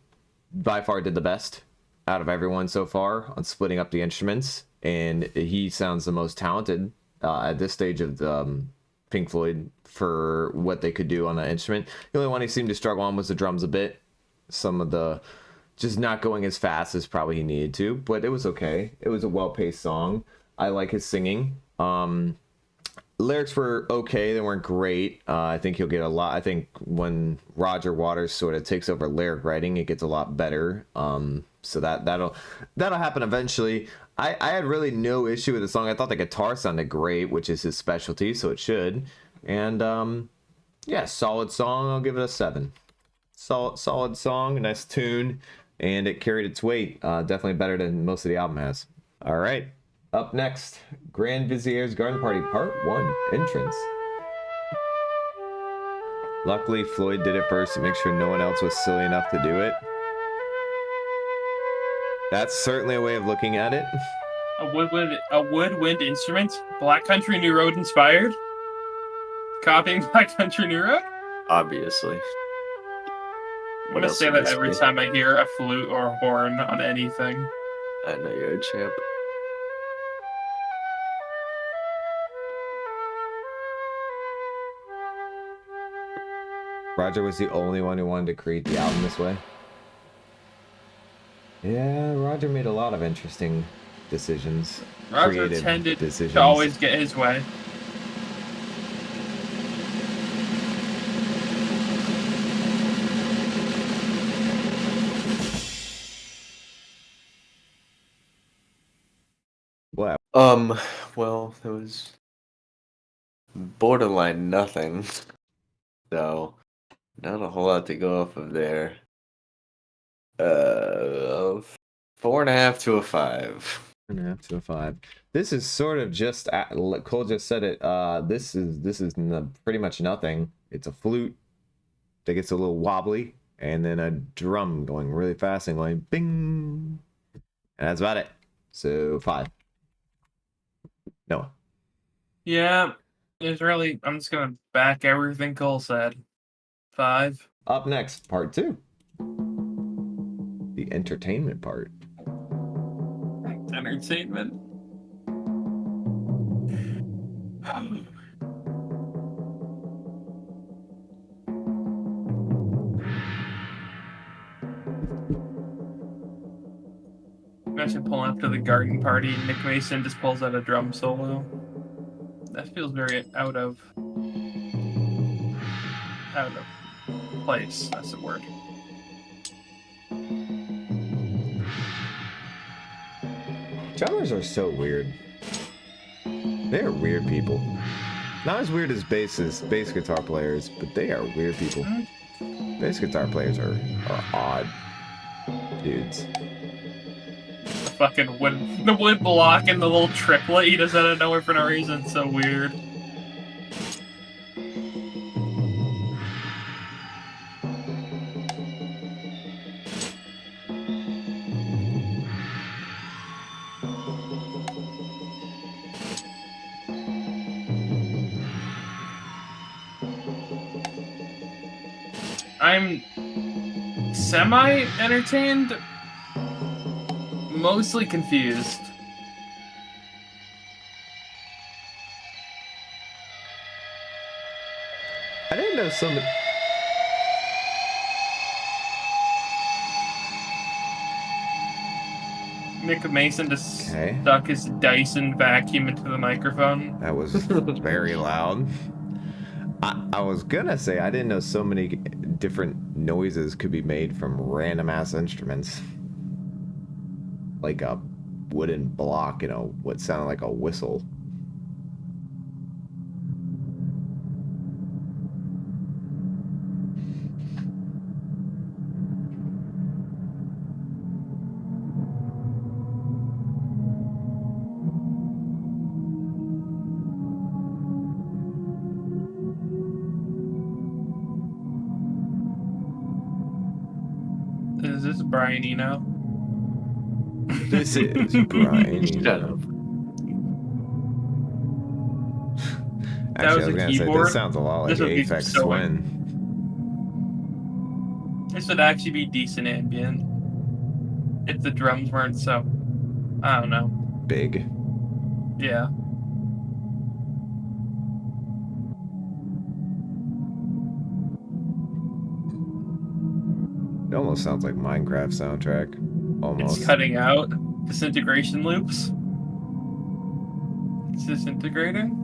by far did the best out of everyone so far on splitting up the instruments, and he sounds the most talented at this stage of the Pink Floyd for what they could do on that instrument. The only one he seemed to struggle on was the drums a bit. Some of the just not going as fast as probably he needed to, but it was okay. It was a well-paced song. I like his singing. Lyrics were okay. They weren't great. I think he'll get a lot. I think when Roger Waters sort of takes over lyric writing, it gets a lot better. So that'll happen eventually. I had really no issue with the song. I thought the guitar sounded great, which is his specialty, so it should. And yeah, solid song. I'll give it a 7. Solid song, nice tune, and it carried its weight. Definitely better than most of the album has. All right. Up next, Grand Vizier's Garden Party Part 1, Entrance. Luckily, Floyd did it first to make sure no one else was silly enough to do it. That's certainly a way of looking at it. A woodwind instrument? Black Country New Road inspired? Copying Black Country New Road? Obviously. I'm gonna say that every time I hear a flute or a horn on anything. I know you're a champ. Roger was the only one who wanted to create the album this way. Yeah, Roger made a lot of interesting decisions. Roger creative tended decisions. to always get his way. Wow. Well, there was borderline nothing. So, not a whole lot to go off of there. 4.5 to a 5. 4.5 to a 5. This is sort of just Cole just said it. This is pretty much nothing. It's a flute that gets a little wobbly, and then a drum going really fast and going bing, and that's about it. So 5. Noah. Yeah, there's really. I'm just gonna back everything Cole said. 5. Up next, part 2. The entertainment part. Entertainment. Imagine pulling up to the garden party and Nick Mason just pulls out a drum solo. That feels very out of place. That's the word. Drummers are so weird. They are weird people. Not as weird as bass guitar players, but they are weird people. Bass guitar players are odd dudes. The wood block and the little triplet he does out of nowhere for no reason. It's so weird. I'm semi-entertained, mostly confused. I didn't know some. Nick Mason just Okay. stuck his Dyson vacuum into the microphone. That was very loud. I was gonna say I didn't know so many different noises could be made from random ass instruments. Like a wooden block, what sounded like a whistle. Is this Brian Eno? This is Brian. Shut up. Actually, I was was a gonna say keyboard. this sounds a lot like This would be Aphex so Twin. This would actually be decent ambient if the drums weren't so, I don't know. Big. Yeah. It almost sounds like Minecraft soundtrack. Almost. It's cutting out disintegration loops. It's disintegrating.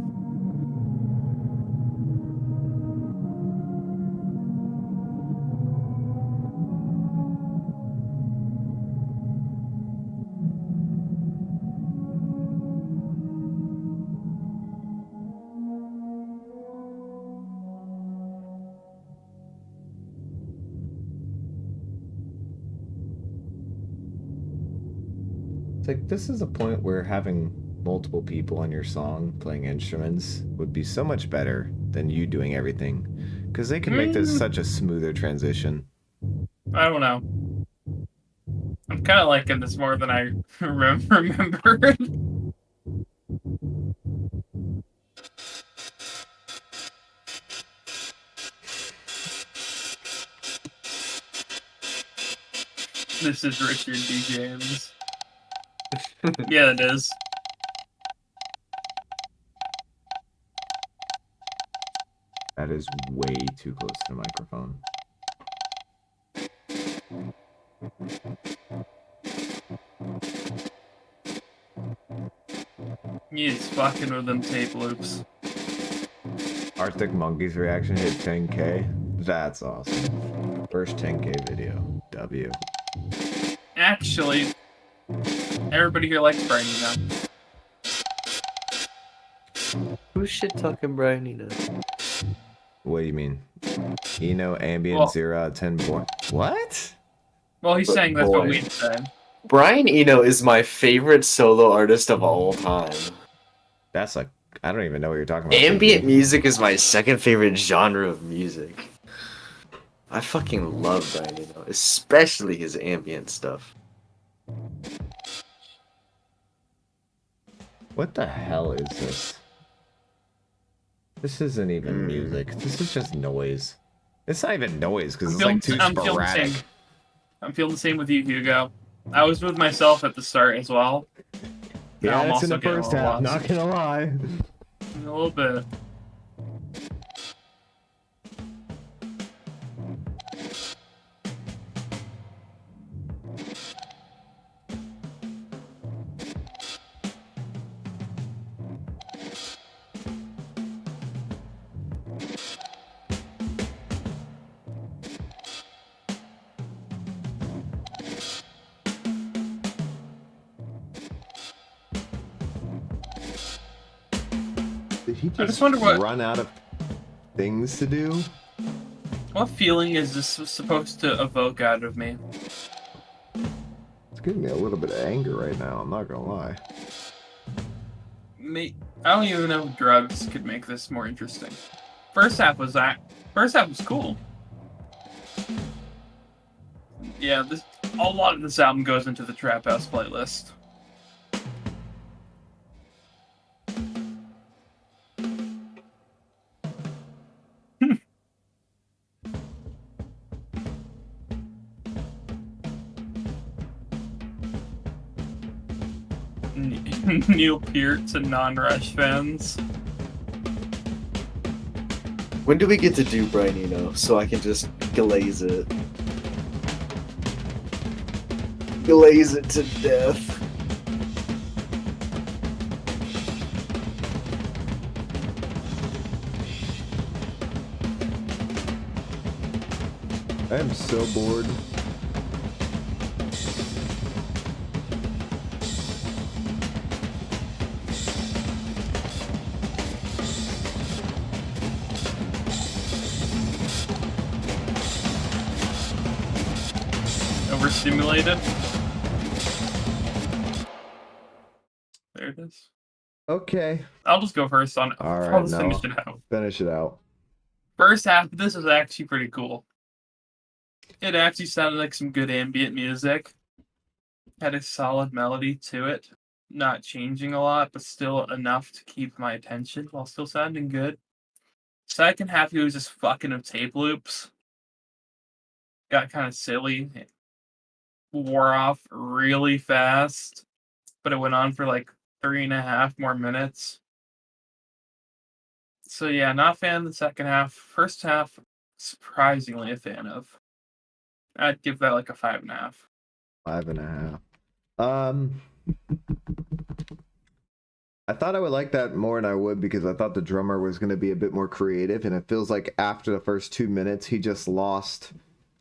It's like this is a point where having multiple people on your song playing instruments would be so much better than you doing everything, because they can make this such a smoother transition. I don't know. I'm kind of liking this more than I remembered. This is Richard D. James. Yeah, it is. That is way too close to the microphone. He's fucking with them tape loops. Arctic Monkey's reaction hit 10K. That's awesome. First 10K video. W. Actually, everybody here likes Brian Eno. Who's shit talking Brian Eno? What do you mean? Eno, ambient, Well- 0 out of 10 boy. What? Well, he's But saying that's what boy. we'd said. Brian Eno is my favorite solo artist of all time. That's like, I don't even know what you're talking about. Ambient music is my second favorite genre of music. I fucking love Brian Eno, especially his ambient stuff. What the hell is this? This isn't even music. This is just noise. It's not even noise because it's like too sporadic. I'm feeling the same with you, Hugo. I was with myself at the start as well. Yeah, I'm that's in also the getting a first little half. lost. Not gonna lie. A little bit. Did he I just just wonder what- run out of things to do? What feeling is this supposed to evoke out of me? It's giving me a little bit of anger right now, I'm not gonna lie. I don't even know if drugs could make this more interesting. First half was cool. Yeah, a lot of this album goes into the Trap House playlist. Neil Peart to non-Rush fans. When do we get to do Brian Eno so I can just glaze it? Glaze it to death. I am so bored. Overstimulated. There it is. Okay. I'll just go first on it. All right, I'll just Noah. finish it out. Finish it out. First half, this is actually pretty cool. It actually sounded like some good ambient music. Had a solid melody to it. Not changing a lot, but still enough to keep my attention while still sounding good. Second half, he was just fucking with tape loops. Got kind of silly. It wore off really fast, but it went on for like 3.5 more minutes. So yeah, not a fan of the second half. First half, surprisingly a fan of. I'd give that like a 5.5. 5.5. I thought I would like that more than I would because I thought the drummer was going to be a bit more creative, and it feels like after the first 2 minutes he just lost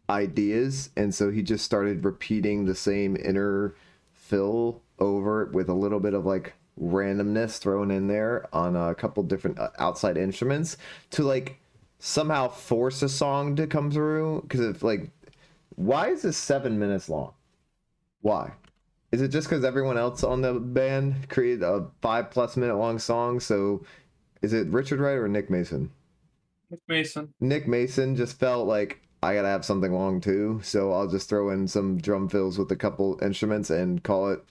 ideas, and so he just started repeating the same inner fill over with a little bit of like randomness thrown in there on a couple different outside instruments to like somehow force a song to come through. Because it's like, why is this 7 minutes long? Why? Is it just because everyone else on the band created a 5+ minute long song? So is it Richard Wright or Nick Mason? Nick Mason. Nick Mason just felt like, I gotta have something long too, so I'll just throw in some drum fills with a couple instruments and call it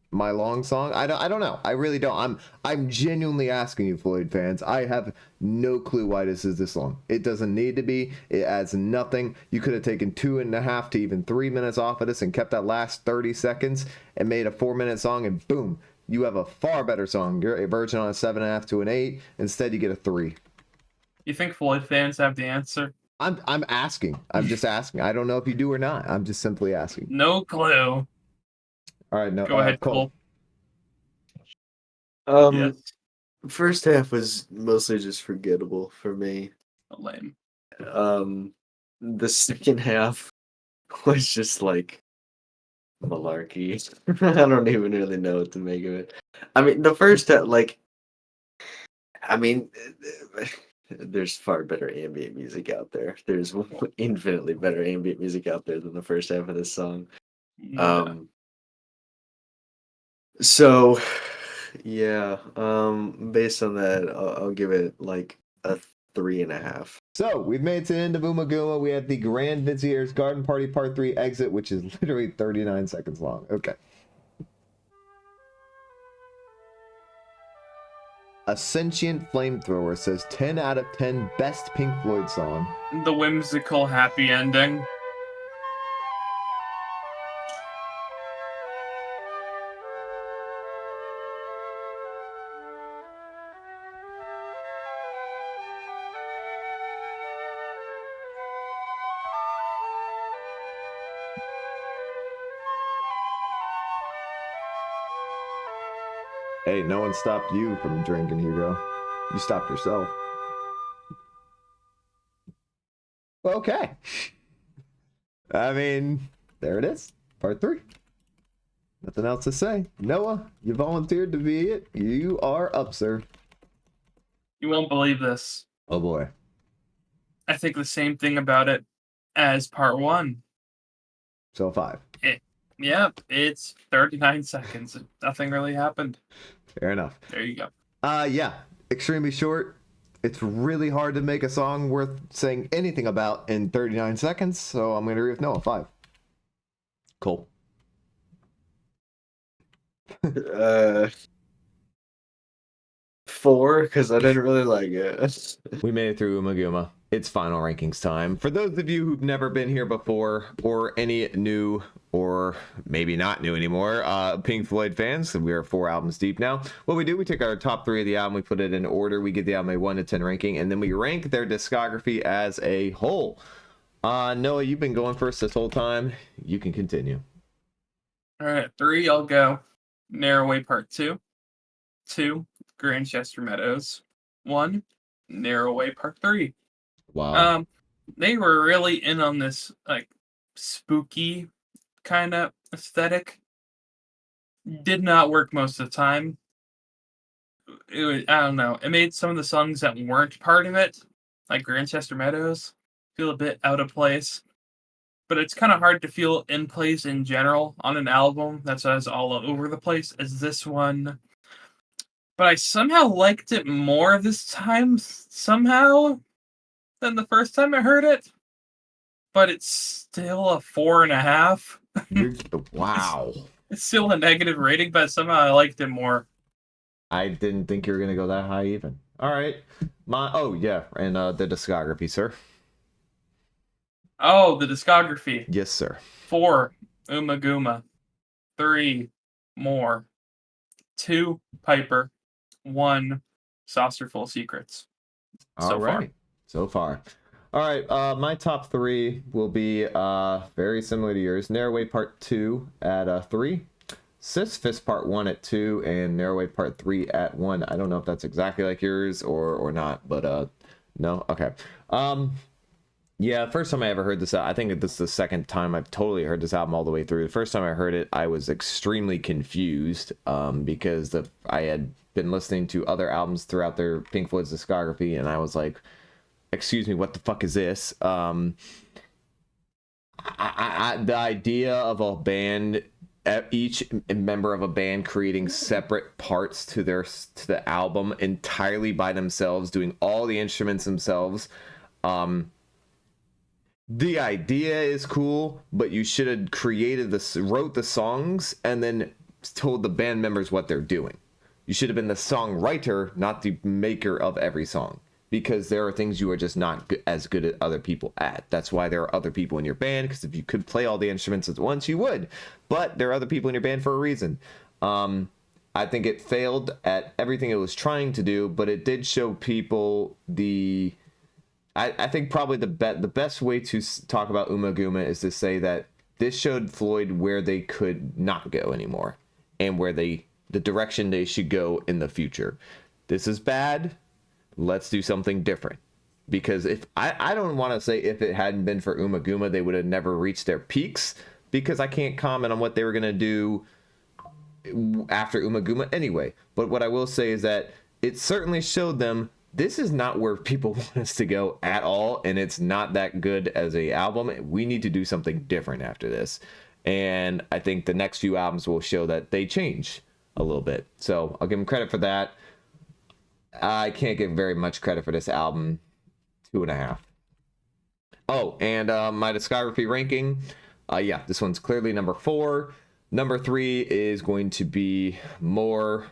my long song. I don't know. I really don't. I'm genuinely asking you, Floyd fans. I have no clue why this is this long. It doesn't need to be. It adds nothing. You could have taken 2.5 to even 3 minutes off of this and kept that last 30 seconds and made a 4-minute song, and boom, you have a far better song. You're a virgin on a 7.5 to an 8. Instead, you get a 3. You think Floyd fans have the answer? I'm asking. I'm just asking. I don't know if you do or not. I'm just simply asking. No clue. All right, no. Go ahead, Cole. Yes. First half was mostly just forgettable for me. Lame. The second half was just like malarkey. I don't even really know what to make of it. I mean, the first half, like, I mean, there's far better ambient music out there. There's infinitely better ambient music out there than the first half of this song. So yeah, based on that, I'll give it like a 3.5. So we've made it to the end of Ummagumma. We have the Grand Vizier's Garden Party Part 3 exit, which is literally 39 seconds long. Okay. A Sentient Flamethrower says 10 out of 10 best Pink Floyd song. The whimsical happy ending. Hey, no one stopped you from drinking, Hugo. You stopped yourself. Okay. I mean, there it is. Part 3. Nothing else to say. Noah, you volunteered to be it. You are up, sir. You won't believe this. Oh boy. I think the same thing about it as part 1. So 5. Yep, it's 39 seconds. Nothing really happened. Fair enough. There you go. Yeah, extremely short. It's really hard to make a song worth saying anything about in 39 seconds, so I'm going to agree with Noah. 5. Cool. 4, because I didn't really like it. We made it through Ummagumma. It's final rankings time. For those of you who've never been here before, or any new, or maybe not new anymore, Pink Floyd fans, we are 4 albums deep now. What we do, we take our top 3 of the album, we put it in order, we give the album a 1 to 10 ranking, and then we rank their discography as a whole. Noah, you've been going first this whole time. You can continue. All right, 3, I'll go. Narrowway Part 2. 2, Grandchester Meadows. 1, Narrowway Part 3. Wow. They were really in on this like spooky kind of aesthetic. Did not work most of the time. I don't know. It made some of the songs that weren't part of it, like Grandchester Meadows, feel a bit out of place. But it's kind of hard to feel in place in general on an album that's as all over the place as this one. But I somehow liked it more this time, somehow, than the first time I heard it. But it's still a 4.5. Wow. It's still a negative rating, but somehow I liked it more. I didn't think you were going to go that high even. All right. Oh, yeah. And the discography, sir. Oh, the discography. Yes, sir. 4, Ummagumma. 3, More. 2, Piper. 1, Saucerful Secrets. All right. So far. All right. My top 3 will be very similar to yours. Narrowway Part 2 at 3. Sysyphus Part 1 at 2, and Narrowway Part 3 at 1. I don't know if that's exactly like yours or not, but no. Okay. Yeah, first time I ever heard this, I think this is the second time I've totally heard this album all the way through. The first time I heard it, I was extremely confused because I had been listening to other albums throughout their Pink Floyd's discography, and I was like, excuse me, what the fuck is this? The idea of a band, each member of a band creating separate parts to the album entirely by themselves, doing all the instruments themselves. The idea is cool, but you should have wrote the songs and then told the band members what they're doing. You should have been the songwriter, not the maker of every song, because there are things you are just not as good as other people at. That's why there are other people in your band, because if you could play all the instruments at once, you would. But there are other people in your band for a reason. I think it failed at everything it was trying to do, but it did show people I think probably the best way to talk about Ummagumma is to say that this showed Floyd where they could not go anymore, and where the direction they should go in the future. This is bad. Let's do something different. Because if I don't want to say if it hadn't been for Ummagumma, they would have never reached their peaks, because I can't comment on what they were gonna do after Ummagumma anyway. But what I will say is that it certainly showed them this is not where people want us to go at all, and it's not that good as a album. We need to do something different after this. And I think the next few albums will show that they change a little bit. So I'll give them credit for that. I can't give very much credit for this album. 2.5. Oh, and my discography ranking. Yeah, this one's clearly number 4. Number 3 is going to be More.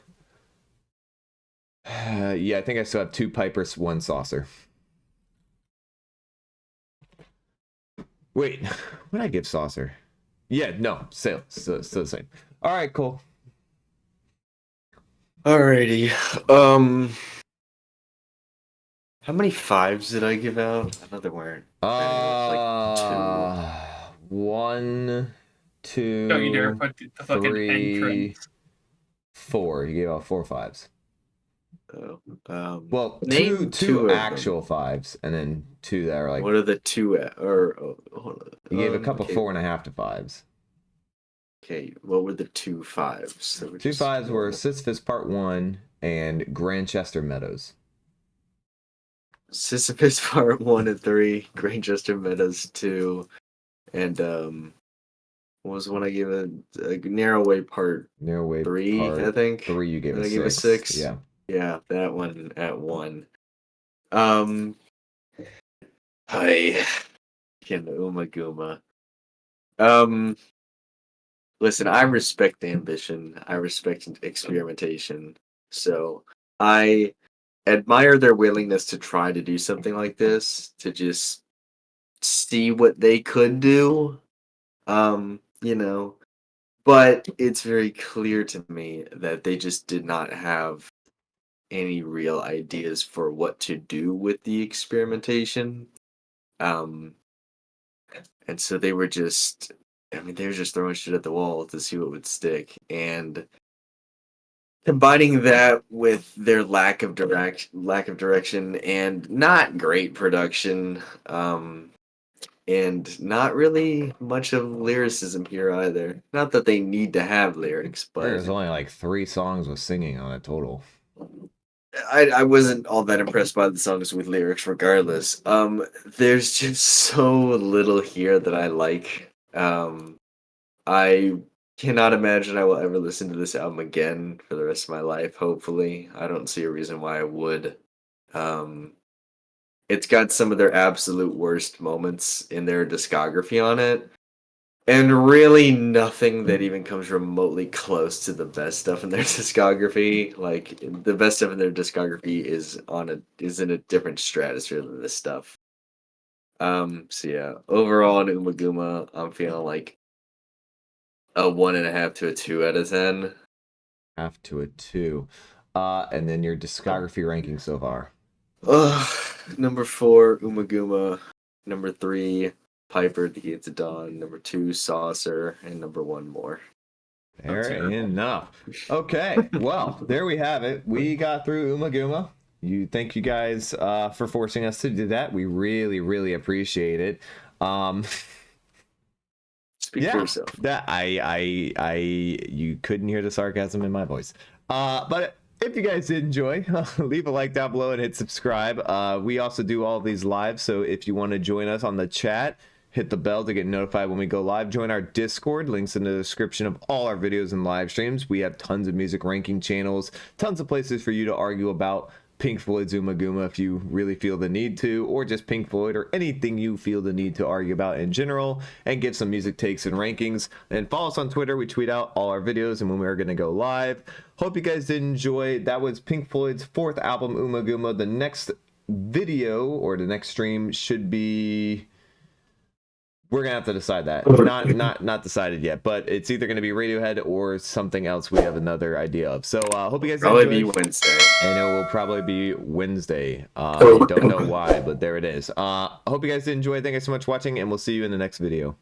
Yeah, I think I still have 2 Pipers, 1 Saucer. Wait, what did I give Saucer? Yeah, no, still the same. All right, cool. Alrighty. How many 5s did I give out? I know there weren't. Like 1, 2, Don't you dare put the fucking 3, entrance. 4. You gave out 4 5s. 2. Well, name two of actual them. 5s, and then 2 that are like. What are the 2 hold on. You gave a couple okay. 4.5 to 5s. Okay, what were the 2 5s? 2 5s were Sysyphus Part 1 and Grandchester Meadows. Sysyphus Part 1 and 3, Grandchester Meadows 2, and what was the one I gave a Narrow Way Part Narrow Way 3, I Part think. 3, you gave And a I gave a 6. 6. Yeah. Yeah, that one at 1. Hi, Ummagumma. Listen, I respect the ambition. I respect experimentation. So I admire their willingness to try to do something like this, to just see what they could do. You know, but it's very clear to me that they just did not have any real ideas for what to do with the experimentation. Um, and so they were just, I mean, they were just throwing shit at the wall to see what would stick. And combining that with their lack of direction and not great production, and not really much of lyricism here either. Not that they need to have lyrics, There's but only like 3 songs with singing on it total. I wasn't all that impressed by the songs with lyrics regardless. There's just so little here that I like. I cannot imagine I will ever listen to this album again for the rest of my life, hopefully. I don't see a reason why I would. Um, it's got some of their absolute worst moments in their discography on it. And really nothing that even comes remotely close to the best stuff in their discography. Like the best stuff in their discography is in a different stratosphere than this stuff. So yeah, overall on Ummagumma, I'm feeling like a 1.5 to a 2 out of 10. Half to a 2. And then your discography ranking so far. Number 4, Ummagumma. Number 3, Piper the Gates of Dawn. Number 2, Saucer, and number 1 more. Fair terrible. enough. Okay, well, there we have it. We got through Ummagumma. Thank you guys for forcing us to do that. We really, really appreciate it. Speak for yourself. That you couldn't hear the sarcasm in my voice. But if you guys did enjoy, leave a like down below and hit subscribe. We also do all of these live, so if you want to join us on the chat, hit the bell to get notified when we go live. Join our Discord. Links in the description of all our videos and live streams. We have tons of music ranking channels, tons of places for you to argue about Pink Floyd's Ummagumma if you really feel the need to, or just Pink Floyd, or anything you feel the need to argue about in general, and give some music takes and rankings. And follow us on Twitter. We tweet out all our videos and when we're going to go live. Hope you guys did enjoy. That was Pink Floyd's 4th album, Ummagumma. The next video, or the next stream, should be... We're gonna have to decide that. Not decided yet, but it's either gonna be Radiohead or something else we have another idea of. So hope you guys Probably enjoyed. be Wednesday. And it will probably be Wednesday. Don't know why, but there it is. Hope you guys did enjoy. Thank you so much for watching, and we'll see you in the next video.